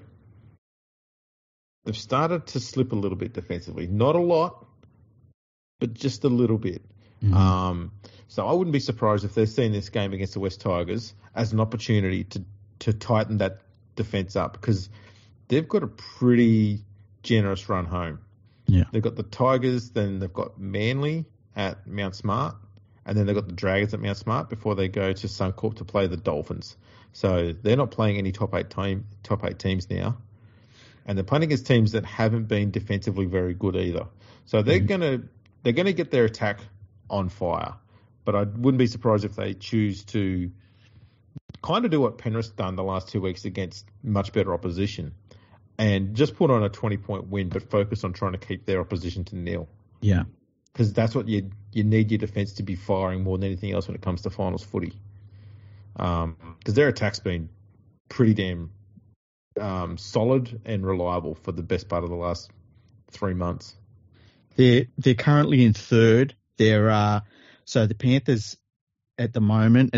they've started to slip a little bit defensively. Not a lot, but just a little bit. Mm-hmm. So I wouldn't be surprised if they're seeing this game against the West Tigers as an opportunity to tighten that defence up, because they've got a pretty generous run home. Yeah. They've got the Tigers, then they've got Manly at Mount Smart, and then they've got the Dragons at Mount Smart before they go to Suncorp to play the Dolphins. So they're not playing any top eight teams now, and they're playing against teams that haven't been defensively very good either. So they're gonna get their attack on fire, but I wouldn't be surprised if they choose to kind of do what Penrith's done the last 2 weeks against much better opposition, and just put on a 20-point win, but focus on trying to keep their opposition to nil. Yeah, because that's what you need your defence to be firing more than anything else when it comes to finals footy. Because their attack's been pretty damn solid and reliable for the best part of the last 3 months. They're currently in third. So the Panthers at the moment,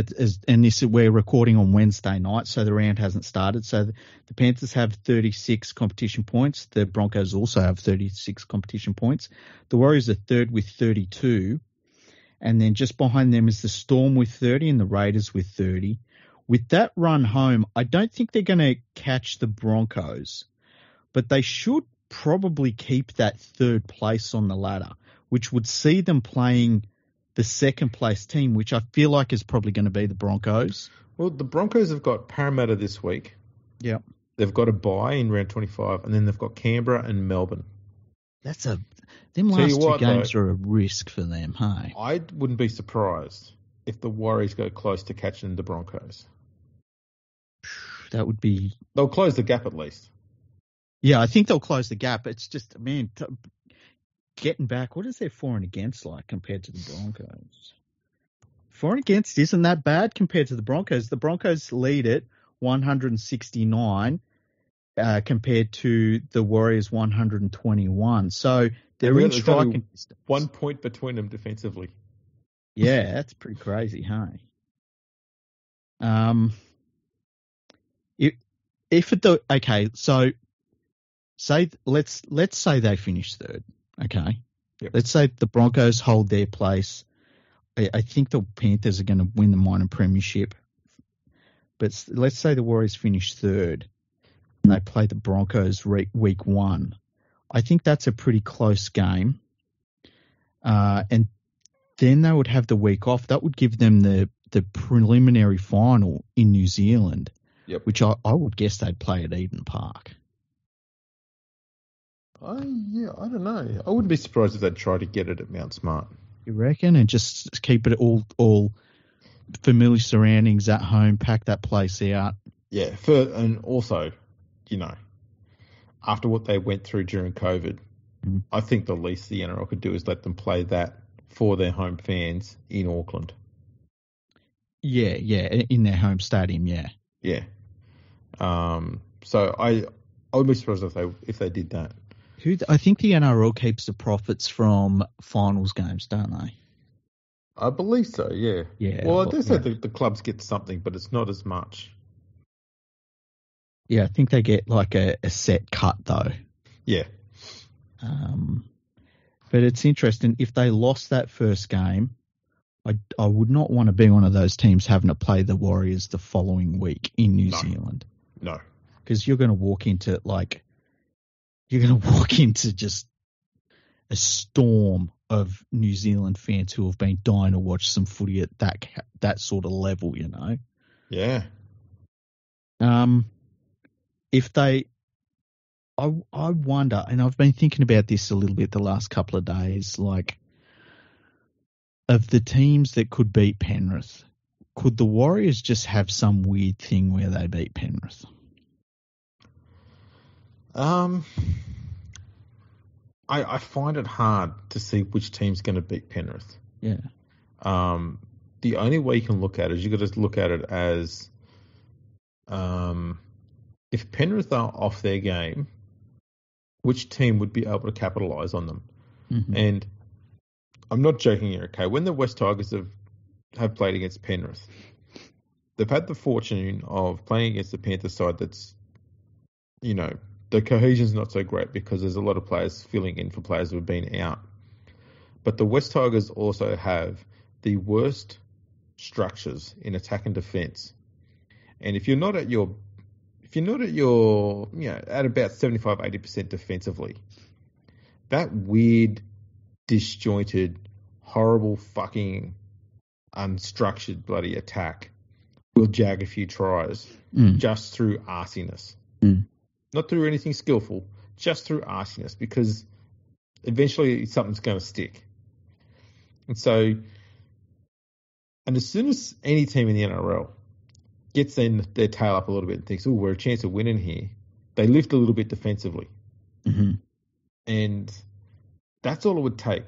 we're recording on Wednesday night, so the round hasn't started. So the Panthers have 36 competition points. The Broncos also have 36 competition points. The Warriors are third with 32. And then just behind them is the Storm with 30 and the Raiders with 30. With that run home, I don't think they're going to catch the Broncos, but they should probably keep that third place on the ladder, which would see them playing the second place team, which I feel like is probably going to be the Broncos. Well, the Broncos have got Parramatta this week. Yeah. They've got a bye in round 25, and then they've got Canberra and Melbourne. That's them Tell you last two what, games though, are a risk for them, hey? I wouldn't be surprised if the Warriors go close to catching the Broncos. That would be... They'll close the gap at least. Yeah, I think they'll close the gap. It's just, man, getting back, what is their for and against like compared to the Broncos? For and against isn't that bad compared to the Broncos. The Broncos lead it 169 compared to the Warriors 121. So they're in striking distance. 1 point between them defensively. Yeah, that's pretty crazy, hey? Okay, so let's say they finish third. Okay, yep. Let's say the Broncos hold their place. I think the Panthers are going to win the minor premiership, but let's say the Warriors finish third and they play the Broncos week 1. I think that's a pretty close game, and then they would have the week off. That would give them the preliminary final in New Zealand, yep. Which I would guess they'd play at Eden Park. I don't know. I wouldn't be surprised if they'd try to get it at Mount Smart. You reckon? And just keep it all familiar surroundings at home, pack that place out. Yeah, and also, after what they went through during COVID, I think the least the NRL could do is let them play that for their home fans in Auckland. Yeah, in their home stadium, yeah. Yeah. So I would be surprised if they did that. I think the NRL keeps the profits from finals games, don't they? I believe so, yeah. Yeah. Well, I do say the clubs get something, but it's not as much. Yeah, I think they get like a set cut though. Yeah. But it's interesting. If they lost that first game, I would not want to be one of those teams having to play the Warriors the following week in New Zealand. No. Because you're going to walk into just a storm of New Zealand fans who have been dying to watch some footy at that sort of level, Yeah. If they, I wonder, and I've been thinking about this a little bit the last couple of days, like, of the teams that could beat Penrith, could the Warriors just have some weird thing where they beat Penrith? I find it hard to see which team's going to beat Penrith. Yeah. The only way you can look at it is you've got to look at it as if Penrith are off their game, which team would be able to capitalise on them? Mm-hmm. And I'm not joking here, okay? When the West Tigers have played against Penrith, they've had the fortune of playing against the Panther side that's, the cohesion's not so great because there's a lot of players filling in for players who have been out. But the West Tigers also have the worst structures in attack and defence. And if you're not at your at about 75-80% defensively, that weird, disjointed, horrible fucking unstructured bloody attack will jag a few tries just through arsiness. Not through anything skillful, just through arsiness, because eventually something's going to stick. And as soon as any team in the NRL gets their tail up a little bit and thinks, we're a chance of winning here, they lift a little bit defensively. Mm-hmm. And that's all it would take.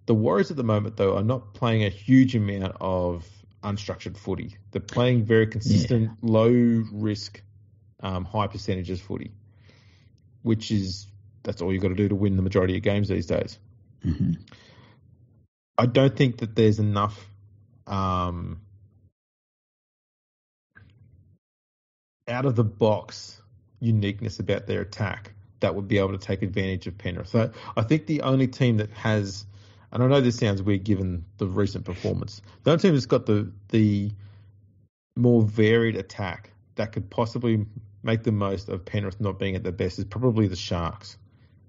The Warriors at the moment, though, are not playing a huge amount of unstructured footy. They're playing very consistent, low-risk, high percentages footy, that's all you've got to do to win the majority of games these days. Mm-hmm. I don't think that there's enough out-of-the-box uniqueness about their attack that would be able to take advantage of Penrith. So I think the only team that has, and I know this sounds weird given the recent performance, the only team that's got the more varied attack that could possibly make the most of Penrith not being at their best is probably the Sharks.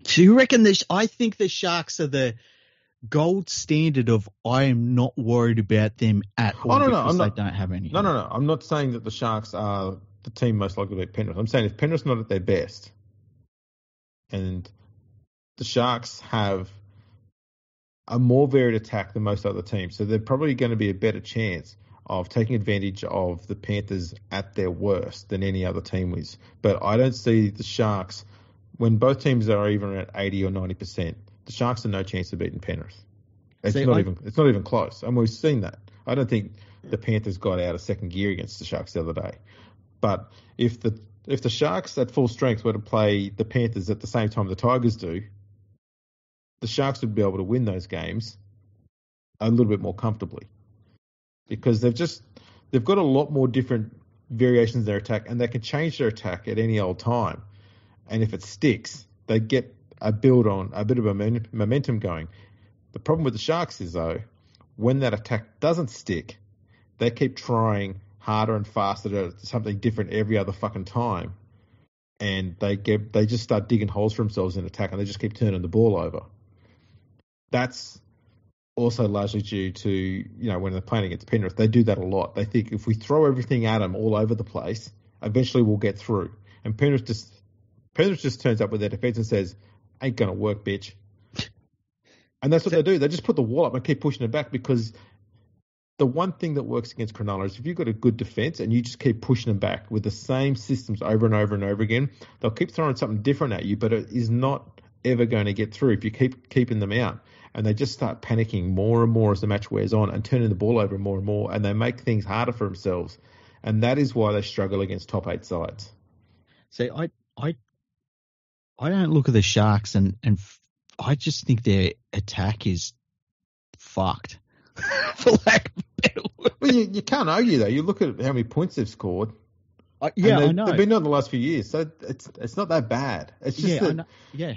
Do you reckon I think the Sharks are the gold standard of I am not worried about them at all because they don't have any. No. I'm not saying that the Sharks are the team most likely to beat Penrith. I'm saying if Penrith's not at their best and the Sharks have a more varied attack than most other teams, so they're probably going to be a better chance of taking advantage of the Panthers at their worst than any other team is. But I don't see the Sharks, when both teams are even at 80 or 90%, the Sharks have no chance of beating Penrith. It's not even close, and we've seen that. I don't think the Panthers got out of second gear against the Sharks the other day. But if the Sharks at full strength were to play the Panthers at the same time the Tigers do, the Sharks would be able to win those games a little bit more comfortably, because they've got a lot more different variations in their attack, and they can change their attack at any old time. And if it sticks, they get a bit of momentum going. The problem with the Sharks is, though, when that attack doesn't stick, they keep trying harder and faster to something different every other fucking time, and they just start digging holes for themselves in attack, and they just keep turning the ball over. That's also largely due to, when they're playing against Penrith, they do that a lot. They think if we throw everything at them all over the place, eventually we'll get through. And Penrith just turns up with their defence and says, "Ain't gonna work, bitch." And that's what they do. They just put the wall up and keep pushing it back, because the one thing that works against Cronulla is if you've got a good defence and you just keep pushing them back with the same systems over and over and over again, they'll keep throwing something different at you, but it is not ever going to get through if you keep keeping them out. And they just start panicking more and more as the match wears on and turning the ball over more and more, and they make things harder for themselves. And that is why they struggle against top 8 sides. See, I don't look at the Sharks and I just think their attack is fucked. For lack of a better word. Well, you can't argue, though. You look at how many points they've scored. I know. They've been on the last few years, so it's not that bad. It's just I know. Yeah.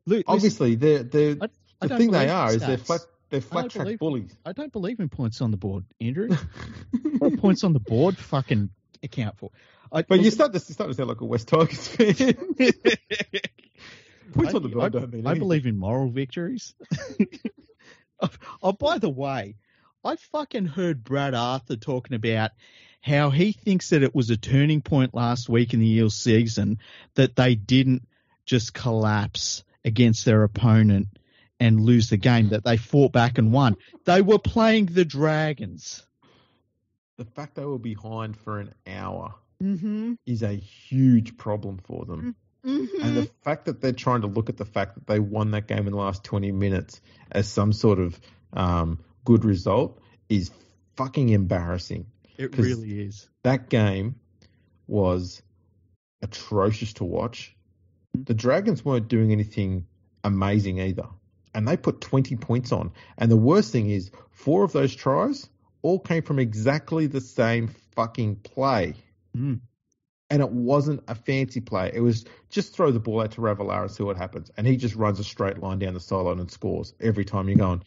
Look, obviously, the thing they are is they're flat track bullies. I don't believe in points on the board, Andrew. What points on the board fucking account for? But you start to sound like a West Tigers fan. Points on the board don't mean anything. I believe in moral victories. Oh, by the way, I fucking heard Brad Arthur talking about how he thinks that it was a turning point last week in the Eels season that they didn't just collapse against their opponent and lose the game, that they fought back and won. They were playing the Dragons. The fact they were behind for an hour is a huge problem for them. Mm-hmm. And the fact that they're trying to look at the fact that they won that game in the last 20 minutes as some sort of good result is fucking embarrassing. It really is. That game was atrocious to watch. The Dragons weren't doing anything amazing either. And they put 20 points on. And the worst thing is, 4 of those tries all came from exactly the same fucking play. Mm. And it wasn't a fancy play. It was just throw the ball out to Ravalawa and see what happens. And he just runs a straight line down the sideline and scores every time. You're going,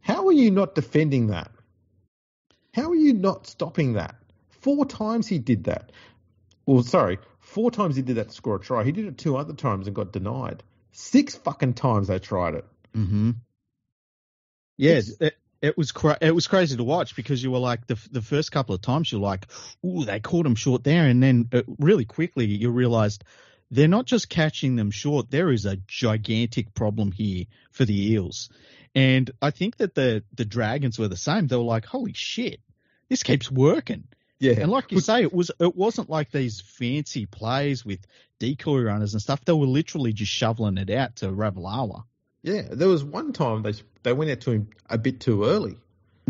how are you not defending that? How are you not stopping that? 4 times he did that. 4 times he did that to score a try. He did it 2 other times and got denied. 6 fucking times they tried it. Mm-hmm. Yes, it was crazy to watch, because you were like, the first couple of times you're like, ooh, they caught him short there, and then really quickly you realised they're not just catching them short. There is a gigantic problem here for the Eels, and I think that the Dragons were the same. They were like, holy shit, this keeps working. Yeah, and like you say, it wasn't like these fancy plays with decoy runners and stuff. They were literally just shoveling it out to Ravalawa. Yeah, there was one time they went out to him a bit too early.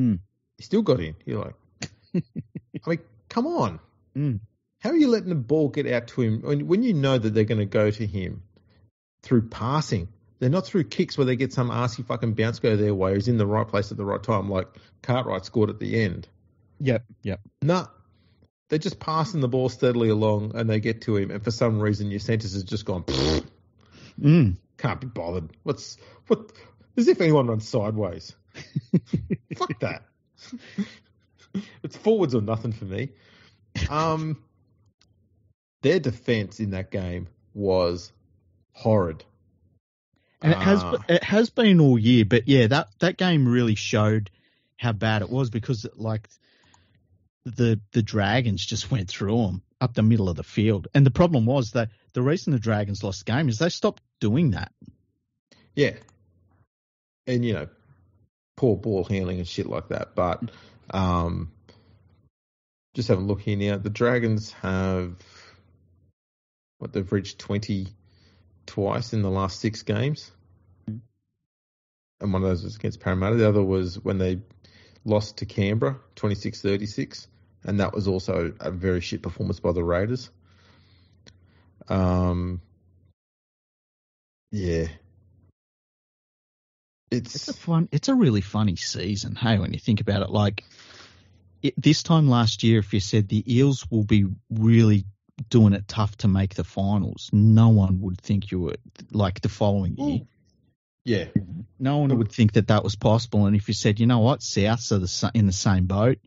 Mm. He still got in. You're like, I mean, come on. Mm. How are you letting the ball get out to him when you know that they're going to go to him through passing? They're not through kicks where they get some arsey fucking bounce go their way. He's in the right place at the right time, like Cartwright scored at the end. Yep. No, they're just passing the ball steadily along, and they get to him, and for some reason your sentence has just gone. Can't be bothered. What? As if anyone runs sideways. Fuck that. It's forwards or nothing for me. Their defense in that game was horrid. And it has been all year, but yeah, that game really showed how bad it was, because like the Dragons just went through them up the middle of the field. And the problem was that the reason the Dragons lost the game is they stopped doing that. Yeah. And, poor ball handling and shit like that. But just have a look here now. The Dragons have, they've reached 20 twice in the last 6 games. And one of those was against Parramatta. The other was when they lost to Canberra, 26-36. And that was also a very shit performance by the Raiders. Yeah. It's a really funny season, hey, when you think about it. Like, this time last year, if you said the Eels will be really doing it tough to make the finals, no one would think you were, like, the following year. Yeah. No one would think that was possible. And if you said, you know what, Souths are in the same boat.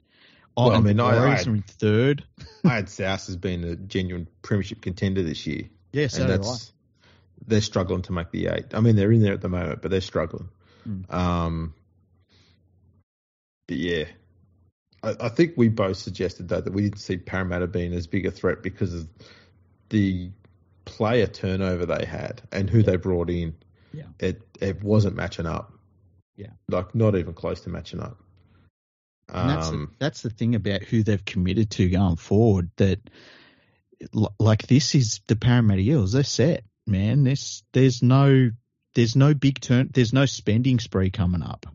The Warriors are in third. I had Souths as being a genuine premiership contender this year. Yeah, so right. They're struggling to make the 8. I mean, they're in there at the moment, but they're struggling. But yeah, I think we both suggested that we didn't see Parramatta being as big a threat because of the player turnover they had and who they brought in. Yeah. It wasn't matching up. Yeah. Like, not even close to matching up. That's the thing about who they've committed to going forward, that like, this is the Parramatta Eels. They're set, man. There's no big turn. There's no spending spree coming up.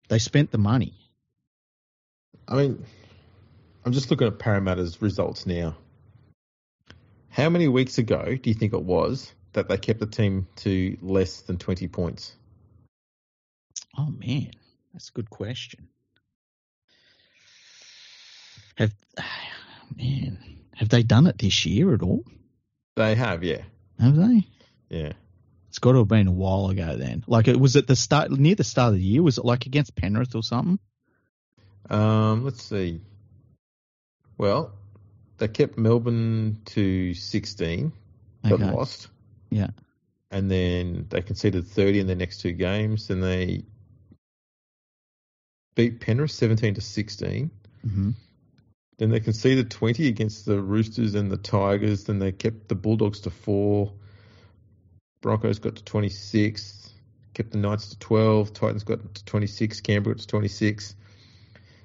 They spent the money. I mean, I'm just looking at Parramatta's results now. How many weeks ago do you think it was that they kept the team to less than 20 points? Oh, man, that's a good question. Have they done it this year at all? They have, yeah. Have they? Yeah. It's got to have been a while ago then. Like, it was at the start, near the start of the year. Was it like against Penrith or something? Let's see. Well, they kept Melbourne to 16, but lost. Yeah. And then they conceded 30 in their next 2 games. Then they beat Penrith 17-16. Mm-hmm. Then they conceded 20 against the Roosters and the Tigers. Then they kept the Bulldogs to 4. Broncos got to 26. Kept the Knights to 12. Titans got to 26. Canberra got to 26.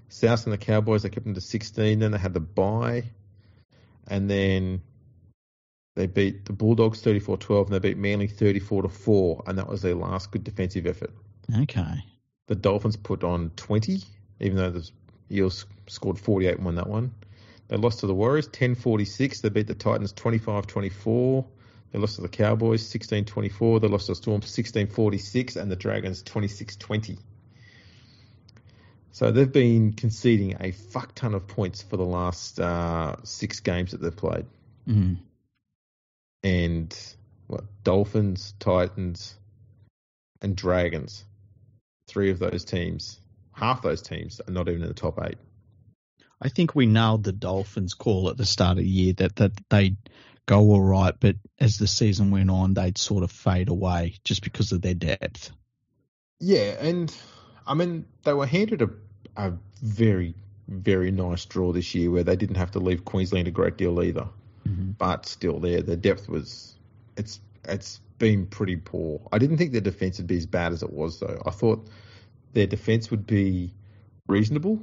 South and the Cowboys, they kept them to 16. Then they had the bye. And then they beat the Bulldogs 34-12. And they beat Manly 34-4. And that was their last good defensive effort. Okay. The Dolphins put on 20, even though the Eels scored 48 and won that one. They lost to the Warriors 10-46. They beat the Titans 25-24. They lost to the Cowboys 16-24. They lost to the Storm 16-46 and the Dragons 26-20. So they've been conceding a fuck ton of points for the last 6 games that they've played. Mm-hmm. And Dolphins, Titans, and Dragons. 3 of those teams, half those teams are not even in the top 8. I think we nailed the Dolphins call at the start of the year that they'd go all right, but as the season went on, they'd sort of fade away just because of their depth. Yeah, and I mean, they were handed a very, very nice draw this year where they didn't have to leave Queensland a great deal either. Mm-hmm. But still, their depth it's been pretty poor. I didn't think their defence would be as bad as it was, though. I thought their defence would be reasonable,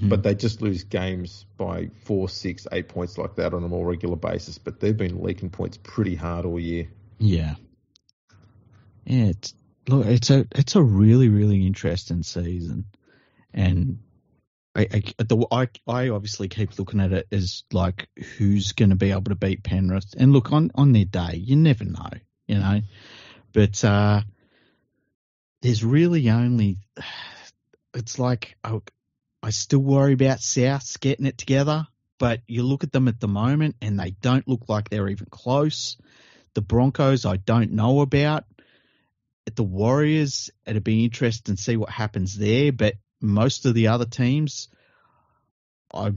but they just lose games by 4, 6, 8 points like that on a more regular basis. But they've been leaking points pretty hard all year. Yeah. Yeah, it's a really, really interesting season. And I obviously keep looking at it as like who's going to be able to beat Penrith. And look, on their day, you never know, you know. But there's really only, it's like I still worry about Souths getting it together. But you look at them at the moment and they don't look like they're even close. The Broncos I don't know about. At the Warriors, it'd be interesting to see what happens there. But most of the other teams, I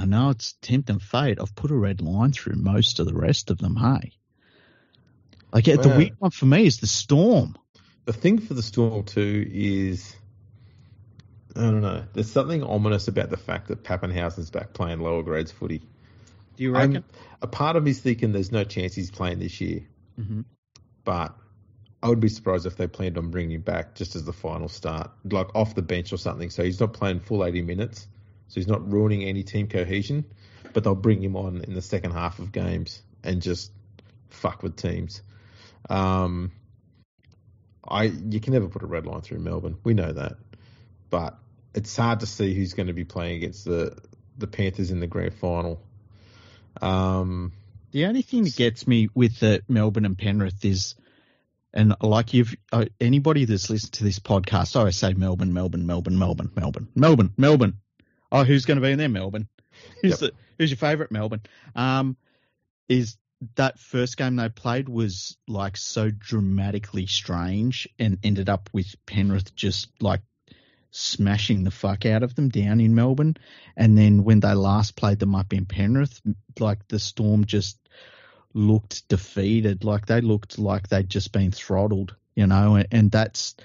know it's tempting fate. I've put a red line through most of the rest of them. Hey, like the weird one for me is the Storm. The thing for the Storm too is, I don't know. There's something ominous about the fact that Pappenhausen's back playing lower grades footy. Do you reckon? A part of me's thinking there's no chance he's playing this year. Mm-hmm. But I would be surprised if they planned on bringing him back just as the final start, like off the bench or something. So he's not playing full 80 minutes. So he's not ruining any team cohesion. But they'll bring him on in the second half of games and just fuck with teams. You can never put a red line through Melbourne. We know that. But it's hard to see who's going to be playing against the Panthers in the grand final. The only thing that gets me with the Melbourne and Penrith is, and like anybody that's listened to this podcast, I always say Melbourne. Oh, who's going to be in there? Melbourne. Who's your favourite? Melbourne. Is that first game they played was like so dramatically strange and ended up with Penrith just like smashing the fuck out of them down in Melbourne. And then when they last played them up in Penrith, like the Storm just looked defeated. Like they looked like they'd just been throttled, and that's,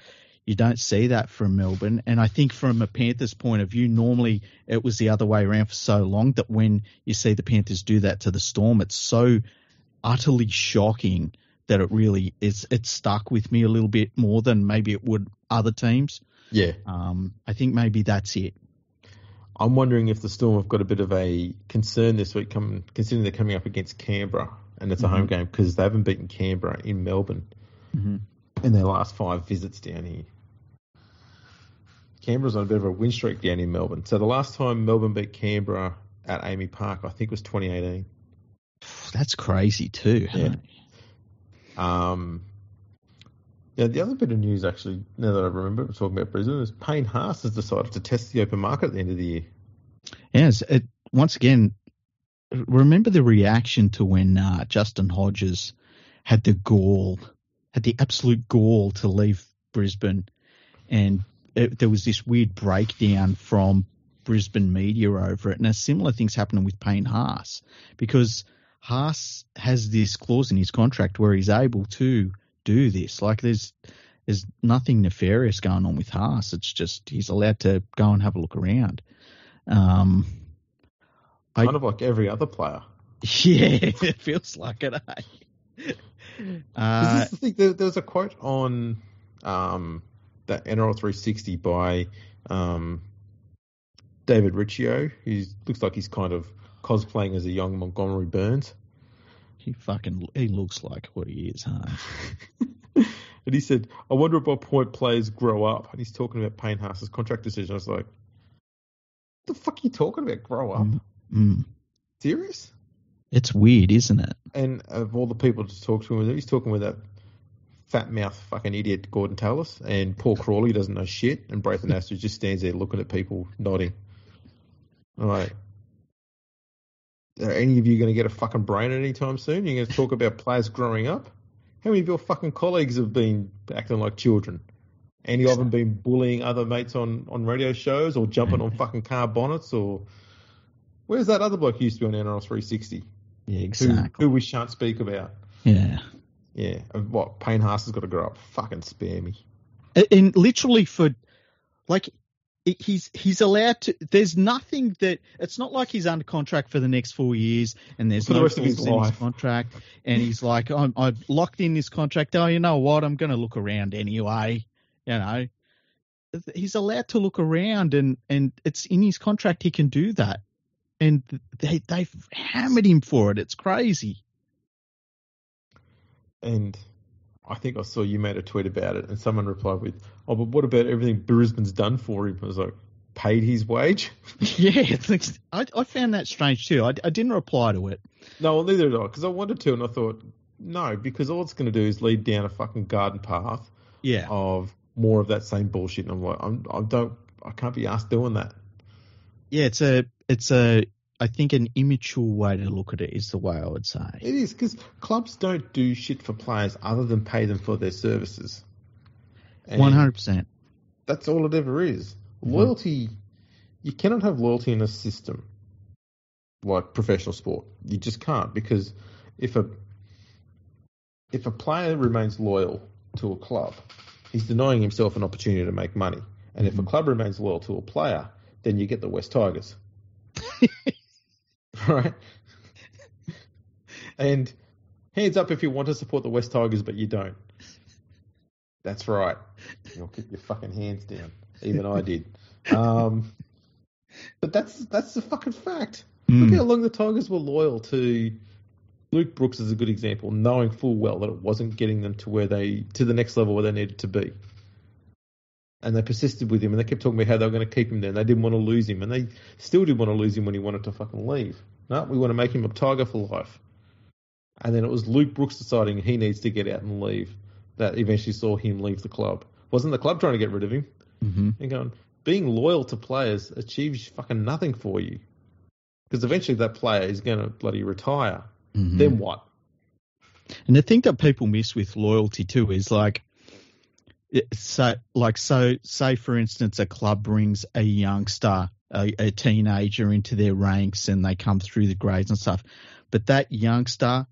you don't see that from Melbourne. And I think from a Panthers point of view, normally it was the other way around for so long that when you see the Panthers do that to the Storm, it's so utterly shocking that it really is. It's stuck with me a little bit more than maybe it would other teams. Yeah. I think maybe that's it. I'm wondering if the Storm have got a bit of a concern this week, considering they're coming up against Canberra, and it's a home game because they haven't beaten Canberra in Melbourne in their last 5 visits down here. Canberra's on a bit of a win streak down in Melbourne. So the last time Melbourne beat Canberra at Amy Park, I think, was 2018. That's crazy too. Yeah. Yeah, the other bit of news, actually, now that I remember, we're talking about Brisbane, is Payne Haas has decided to test the open market at the end of the year. Yes, once again, remember the reaction to when Justin Hodges had the absolute gall to leave Brisbane, and there was this weird breakdown from Brisbane media over it, and a similar thing's happening with Payne Haas, because Haas has this clause in his contract where he's able to do this. Like there's nothing nefarious going on with Haas. It's just he's allowed to go and have a look around. Kind of like every other player. Yeah, it feels like it. Is this the thing? There was a quote on that NRL 360 by David Riccio, who looks like he's kind of cosplaying as a young Montgomery Burns. He looks like what he is, huh? And he said, I wonder at what point players grow up. And he's talking about Payne Haas's contract decision. I was like, what the fuck are you talking about, grow up? Serious? It's weird, isn't it? And of all the people to talk to him, he's talking with that fat mouth fucking idiot Gordon Tallis, and Paul Crawley doesn't know shit, and Braithen Astor just stands there looking at people, nodding. All right. Are any of you going to get a fucking brain anytime soon? You're going to talk about players growing up? How many of your fucking colleagues have been acting like children? Any of them been bullying other mates on radio shows or jumping on fucking car bonnets? Or where's that other bloke who used to be on NRL 360? Yeah, exactly. Who we shan't speak about. Yeah. Yeah. What, Payne Haas has got to grow up? Fucking spare me. And literally he's allowed to. There's nothing that. It's not like he's under contract for the next 4 years, and there's for the rest of his in life. his contract, and he's like, I've locked in this contract. Oh, you know what? I'm going to look around anyway. He's allowed to look around, and it's in his contract. He can do that, and they've hammered him for it. It's crazy. And I think I saw you made a tweet about it, and someone replied with, "Oh, but what about everything Brisbane's done for him?" I was like, "Paid his wage?" Yeah, I found that strange too. I didn't reply to it. No, well, neither did I, because I wanted to, and I thought, no, because all it's going to do is lead down a fucking garden path of more of that same bullshit. And I'm like, I can't be asked doing that. Yeah, it's I think an immature way to look at it is the way I would say. It is, because clubs don't do shit for players other than pay them for their services. 100%. That's all it ever is. Loyalty, you cannot have loyalty in a system like professional sport. You just can't, because if a player remains loyal to a club, he's denying himself an opportunity to make money. And if a club remains loyal to a player, then you get the West Tigers. Right? And hands up if you want to support the West Tigers, but you don't. That's right. You'll keep your fucking hands down. Even I did. But that's the fucking fact. Look how long the Tigers were loyal to Luke Brooks is a good example, knowing full well that it wasn't getting them to the next level where they needed to be. And they persisted with him, and they kept talking about how they were going to keep him there, and they didn't want to lose him, and they still did want to lose him when he wanted to fucking leave. No, we want to make him a Tiger for life. And then it was Luke Brooks deciding he needs to get out and leave that eventually saw him leave the club. Wasn't the club trying to get rid of him? Mm-hmm. And going, being loyal to players achieves fucking nothing for you. Because eventually that player is going to bloody retire. Mm-hmm. Then what? And the thing that people miss with loyalty too is say for instance, a club brings a youngster, a teenager into their ranks and they come through the grades and stuff. But that youngster,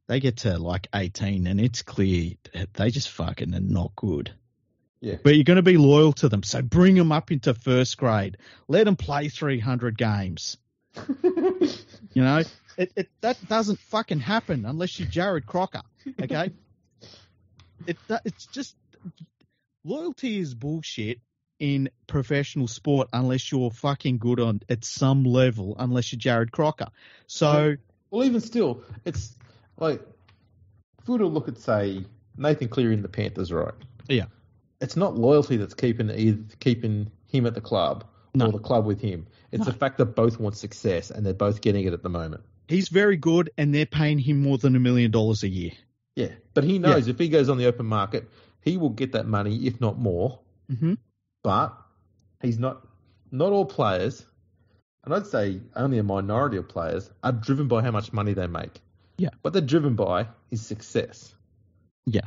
they get to 18 and it's clear they just fucking are not good. Yeah. But you're going to be loyal to them. So bring them up into first grade. Let them play 300 games. That doesn't fucking happen unless you're Jared Crocker. Okay. It's just loyalty is bullshit in professional sport unless you're fucking good at some level, unless you're Jared Crocker. So, well, even still, it's like if we were to look at, say, Nathan Cleary in the Panthers, right? Yeah. It's not loyalty that's keeping him at the club or the club with him. It's the fact that both want success and they're both getting it at the moment. He's very good and they're paying him more than $1 million a year. Yeah, but he knows if he goes on the open market, he will get that money, if not more. Mm-hmm. But he's not all players, and I'd say only a minority of players, are driven by how much money they make. Yeah. What they're driven by is success. Yeah.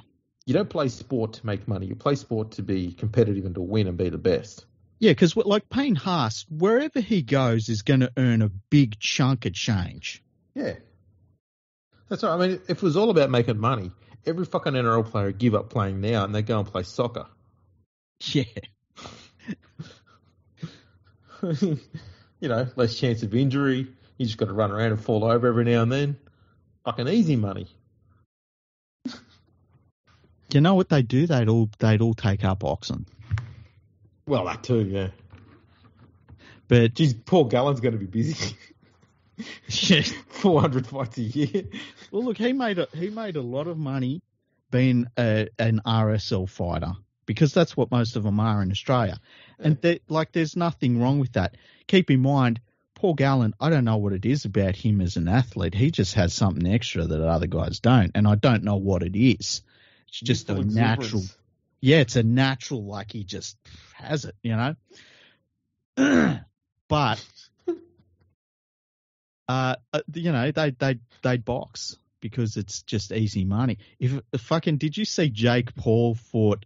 You don't play sport to make money. You play sport to be competitive and to win and be the best. Yeah, because Payne Haas, wherever he goes, is going to earn a big chunk of change. Yeah. That's right. I mean, if it was all about making money, every fucking NRL player would give up playing now and they go and play soccer. Yeah. Less chance of injury. You just got to run around and fall over every now and then. Fucking easy money. You know what they do? They'd all take up oxen. Well, that too, yeah. But geez, Paul Gallen's going to be busy. Yeah. 400 fights a year. Well, look, he made a lot of money being an RSL fighter because that's what most of them are in Australia. Yeah. And there's nothing wrong with that. Keep in mind, Paul Gallen, I don't know what it is about him as an athlete. He just has something extra that other guys don't, and I don't know what it is. It's just a natural. Yeah, it's a natural, he just has it, But, they'd box because it's just easy money. Did you see Jake Paul fought,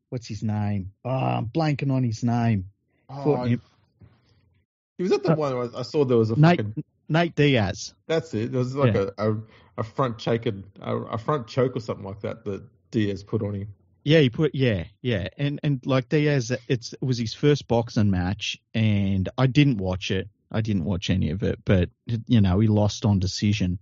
what's his name? Oh, I'm blanking on his name. He was at the one where I saw there was a Nate Diaz. That's it. There was a front choke or something like that Diaz put on him. Yeah, and Diaz, it was his first boxing match, and I didn't watch it. I didn't watch any of it, but he lost on decision.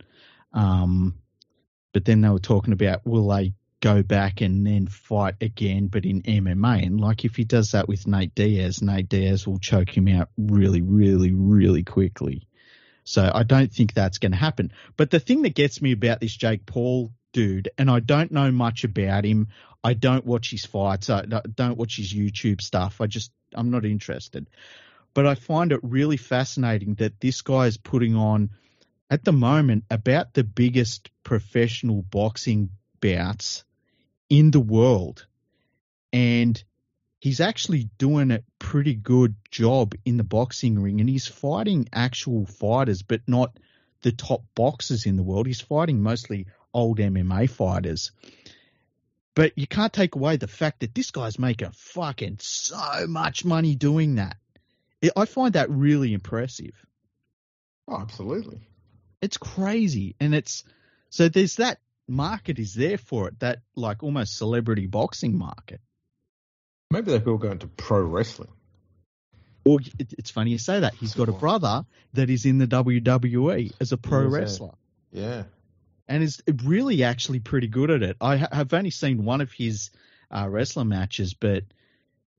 But then they were talking about will they go back and then fight again, but in MMA, and if he does that with Nate Diaz will choke him out really, really, really quickly. So I don't think that's going to happen. But the thing that gets me about this Jake Paul dude, and I don't know much about him. I don't watch his fights. I don't watch his YouTube stuff. I'm not interested. But I find it really fascinating that this guy is putting on, at the moment, about the biggest professional boxing bouts in the world. And he's actually doing a pretty good job in the boxing ring. And he's fighting actual fighters, but not the top boxers in the world. He's fighting mostly old MMA fighters. But you can't take away the fact that this guy's making fucking so much money doing that. I find that really impressive. Oh, absolutely. It's crazy. And so there's that market is there for it, that almost celebrity boxing market. Maybe they could all go into pro wrestling. Well, it's funny you say that. He's got a brother that is in the WWE as a pro wrestler. Yeah. and is really actually pretty good at it. I have only seen one of his wrestler matches, but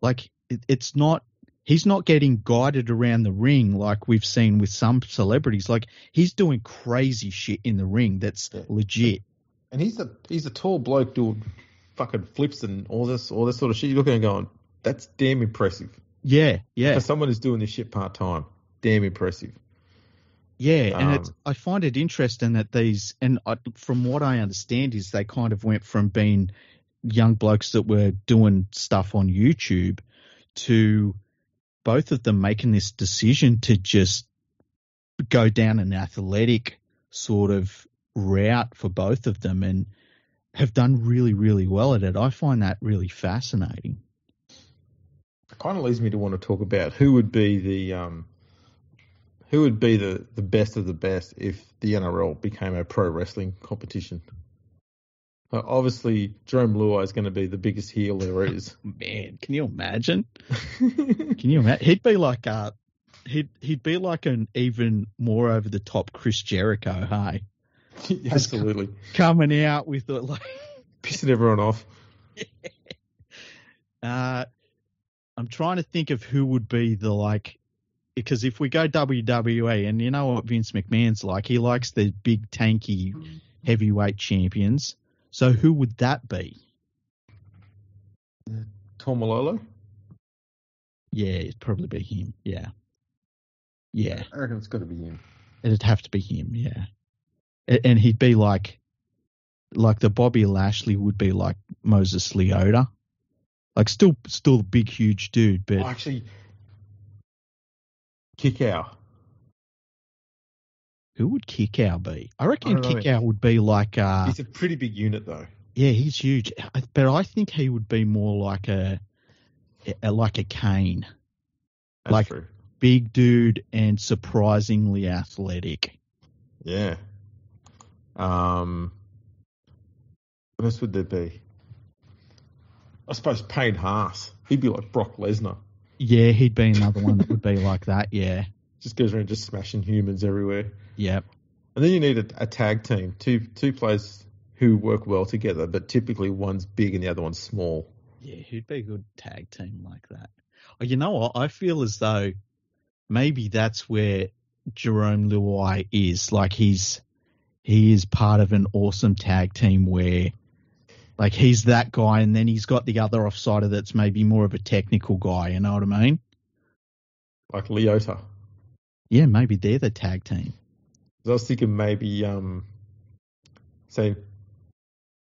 like it's not. He's not getting guided around the ring like we've seen with some celebrities. Like he's doing crazy shit in the ring that's legit. And he's a tall bloke doing fucking flips and all this sort of shit. You're looking and going, that's damn impressive. Yeah. For someone who's doing this shit part time, damn impressive. Yeah, and I find it interesting that from what I understand, is they kind of went from being young blokes that were doing stuff on YouTube to both of them making this decision to just go down an athletic sort of route for both of them and have done really, really well at it. I find that really fascinating. It kind of leads me to want to talk about who would be the best of the best if the NRL became a pro wrestling competition. Obviously, Jerome Luai is going to be the biggest heel there is. Man, can you imagine? He'd be like he'd be like an even more over the top Chris Jericho. Hey, absolutely, coming out with it like pissing everyone off. I'm trying to think of who would be because if we go WWE, and you know what Vince McMahon's like, he likes the big tanky heavyweight champions. So who would that be? Tom Malolo? Yeah, it'd probably be him. Yeah. I reckon it's got to be him. It'd have to be him, yeah. And he'd be like the Bobby Lashley would be like Moses Leota. Like still a big, huge dude, but... actually, Kickow. Who would Kickow be? I reckon Kickow would be like... he's a pretty big unit, though. Yeah, he's huge. But I think he would be more like a Kane. That's true. Big dude and surprisingly athletic. Yeah. What else would there be? I suppose Payne Haas. He'd be like Brock Lesnar. Yeah, he'd be another one that would be like that, yeah. Just goes around just smashing humans everywhere. Yep. And then you need a tag team, two players who work well together, but typically one's big and the other one's small. Yeah, who'd be a good tag team like that? Oh, you know what? I feel as though maybe that's where Jerome Luai is. Like he is part of an awesome tag team where like he's that guy and then he's got the other offsider that's maybe more of a technical guy, you know what I mean? Like Leota. Yeah, maybe they're the tag team. I was thinking maybe, say,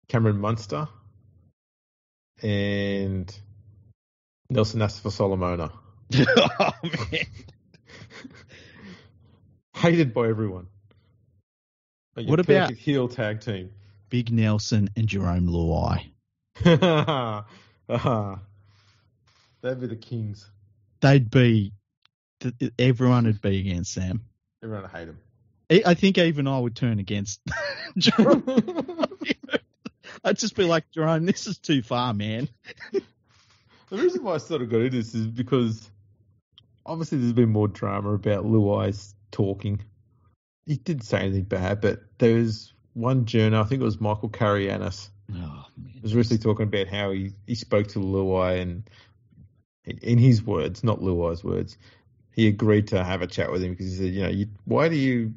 Cameron Munster and Nelson Asafa-Solomona. Oh, man. Hated by everyone. Like what about heel tag team? Big Nelson and Jerome Luai. They'd be the kings. Everyone would be against them. Everyone would hate them. I think even I would turn against Jerome. I'd just be like, Jerome, this is too far, man. The reason why I sort of got into this is because obviously there's been more drama about Luai's talking. He didn't say anything bad, but there was one journo, I think it was Michael Carianis, was recently talking about how he spoke to Luai and in his words, not Luai's words, he agreed to have a chat with him because he said, why do you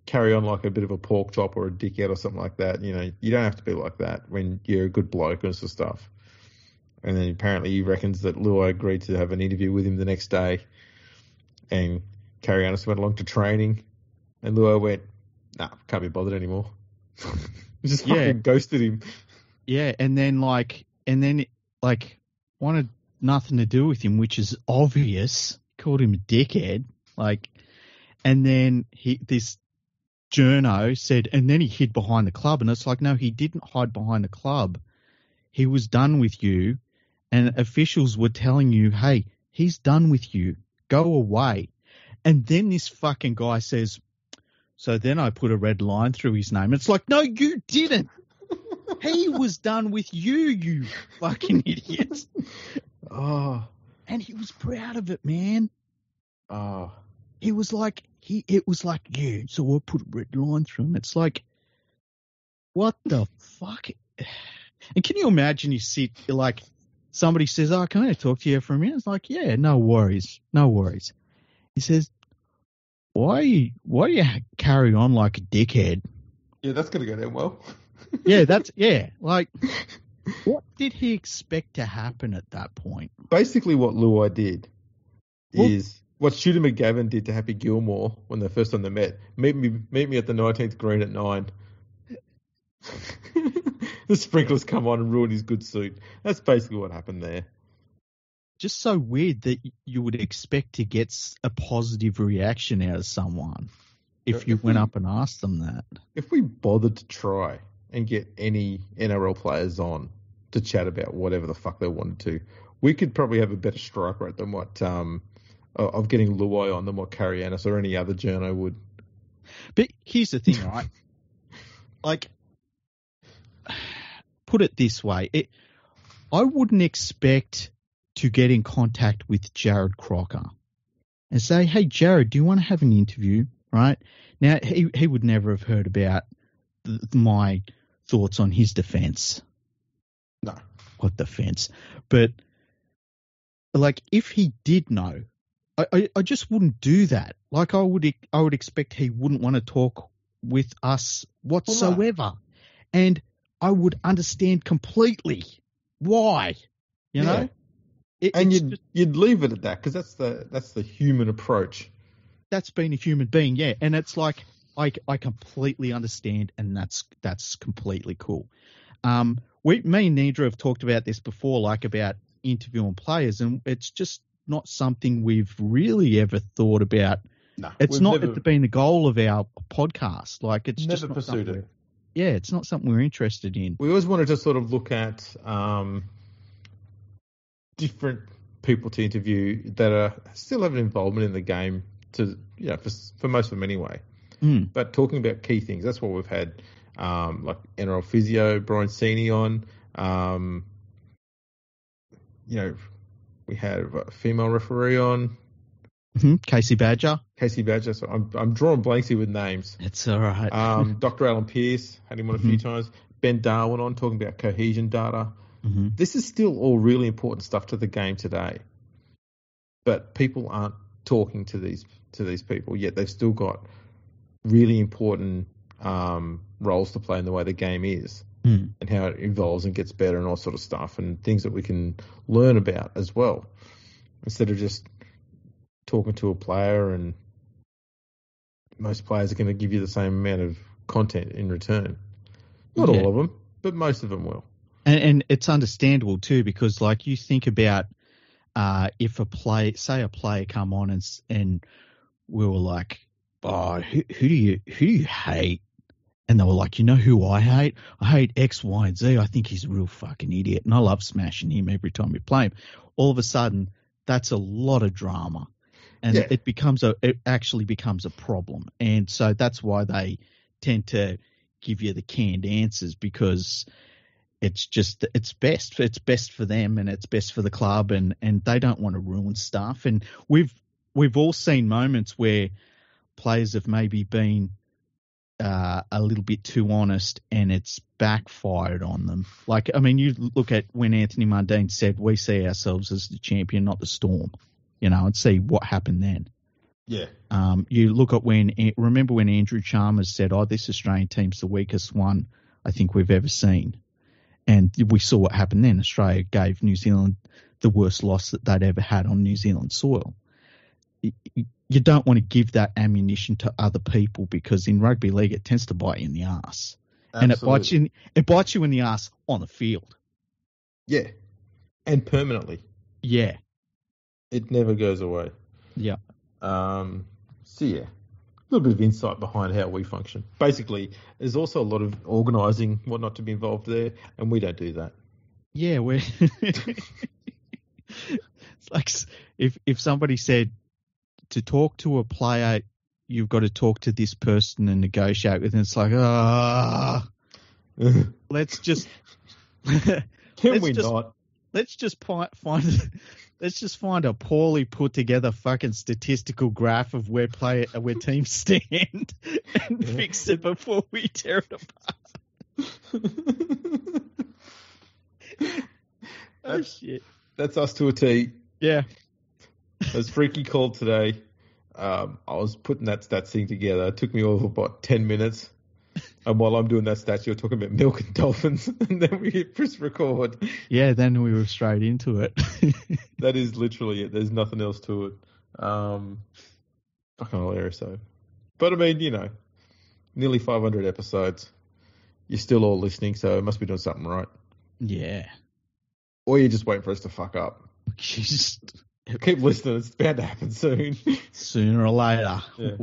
carry on like a bit of a pork chop or a dickhead or something like that? You don't have to be like that when you're a good bloke and sort of stuff. And then apparently he reckons that Luai agreed to have an interview with him the next day and Carianis went along to training and Luai went, nah, can't be bothered anymore. Just fucking ghosted him. Yeah, and then wanted nothing to do with him, which is obvious. Called him a dickhead. And then this journo said, and then he hid behind the club. And it's like, no, he didn't hide behind the club. He was done with you. And officials were telling you, hey, he's done with you. Go away. And then this fucking guy says, so then I put a red line through his name. It's like, no, you didn't. He was done with you, you fucking idiot. Oh. And he was proud of it, man. Oh. It was like, yeah, so I put a red line through him. It's like, what the fuck? And can you imagine you sit, like, somebody says, oh, can I talk to you for a minute? It's like, yeah, no worries. He says, why you carry on like a dickhead? Yeah, that's going to go down well. Like, what did he expect to happen at that point? Basically what Luai did is what Shooter McGavin did to Happy Gilmore when the first time they met. Meet me at the 19th green at 9. The sprinklers come on and ruin his good suit. That's basically what happened there. Just so weird that you would expect to get a positive reaction out of someone if you went up and asked them that. If we bothered to try and get any NRL players on to chat about whatever the fuck they wanted to, we could probably have a better strike rate than what of getting Luai on than what Carianis or any other journo would. But here's the thing, right? Like, put it this way, I wouldn't expect to get in contact with Jared Crocker and say, hey, Jared, do you want to have an interview? Right? Now, he would never have heard about my thoughts on his defence. No. What defence? But, like, if he did know, I just wouldn't do that. Like, I would expect he wouldn't want to talk with us whatsoever. Well, no. And I would understand completely why, you know? You'd leave it at that because that's the human approach. That's being a human being, yeah. And it's like I completely understand, and that's completely cool. Me and Andrew have talked about this before, like about interviewing players, and it's just not something we've really ever thought about. No, it's not been the goal of our podcast. Like, it's never just not pursued it. Yeah, it's not something we're interested in. We always wanted to sort of look at different people to interview that still have an involvement in the game, for most of them anyway. But talking about key things, that's what we've had, like NRL physio Brian Seeney on. We had a female referee on. Casey Badger. So I'm drawing blanks here with names. It's all right. Dr. Alan Pearce had him on a few times. Ben Darwin on talking about cohesion data. This is still all really important stuff to the game today, but people aren't talking to these people yet. They've still got really important roles to play in the way the game is and how it evolves and gets better and all sort of stuff, and things that we can learn about as well, instead of just talking to a player. And most players are going to give you the same amount of content in return. Not all of them, but most of them will. And it's understandable too, because like you think about if a player come on and we were like, oh, who do you hate? And they were like, you know who I hate? I hate X, Y, and Z. I think he's a real fucking idiot, and I love smashing him every time we play him. All of a sudden, that's a lot of drama, and it actually becomes a problem. And so that's why they tend to give you the canned answers, because it's best for them, and it's best for the club, and they don't want to ruin stuff. And we've all seen moments where players have maybe been a little bit too honest, and it's backfired on them. Like, I mean, you look at when Anthony Mundine said, we see ourselves as the champion, not the Storm, and see what happened then. Yeah. You look at remember when Andrew Chalmers said, this Australian team's the weakest one I think we've ever seen. And we saw what happened then. Australia gave New Zealand the worst loss that they'd ever had on New Zealand soil. You don't want to give that ammunition to other people, because in rugby league it tends to bite you in the ass. Absolutely. And it bites you in the ass on the field. Yeah. And permanently. Yeah. It never goes away. Yeah. So yeah, a little bit of insight behind how we function. Basically, there's also a lot of organising, what not to be involved there, and we don't do that. Yeah, it's like if somebody said, to talk to a player, you've got to talk to this person and negotiate with them. It's like, let's just find a poorly put together fucking statistical graph of where teams stand and fix it before we tear it apart. Oh, shit. That's us to a T. Yeah. As Freaky called today, I was putting that stats thing together. It took me all of about 10 minutes. And while I'm doing that stats, you're talking about milk and dolphins. And then we hit press record. Yeah, then we were straight into it. That is literally it. There's nothing else to it. Fucking hilarious, though. But I mean, you know, nearly 500 episodes. You're still all listening, so it must be doing something right. Yeah. Or you're just waiting for us to fuck up. Just keep listening. It's bound to happen soon. Sooner or later. Yeah.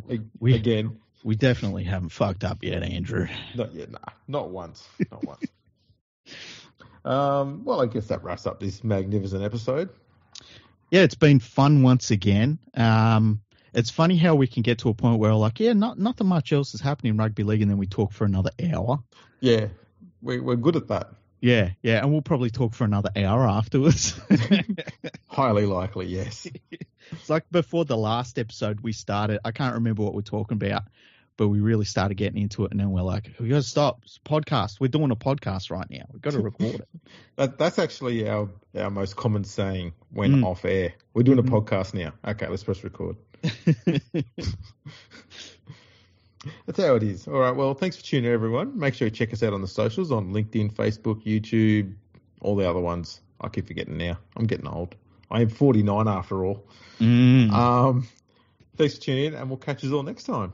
Again. We definitely haven't fucked up yet, Andrew. Not yet, nah. Not once. Not once. Well, I guess that wraps up this magnificent episode. Yeah, it's been fun once again. It's funny how we can get to a point where we're like, yeah, nothing much else is happening in rugby league, and then we talk for another hour. Yeah, we're good at that. Yeah, and we'll probably talk for another hour afterwards. Highly likely, yes. It's like before the last episode we started, I can't remember what we're talking about, but we really started getting into it, and then we're like, we got to stop. It's a podcast. We're doing a podcast right now. We've got to record it. That's actually our most common saying when off air. We're doing a podcast now. Okay, let's press record. That's how it is. All right, well, thanks for tuning in, everyone. Make sure you check us out on the socials, on LinkedIn, Facebook, YouTube, all the other ones. I keep forgetting now. I'm getting old. I am 49 after all. Thanks for tuning in, and we'll catch you all next time.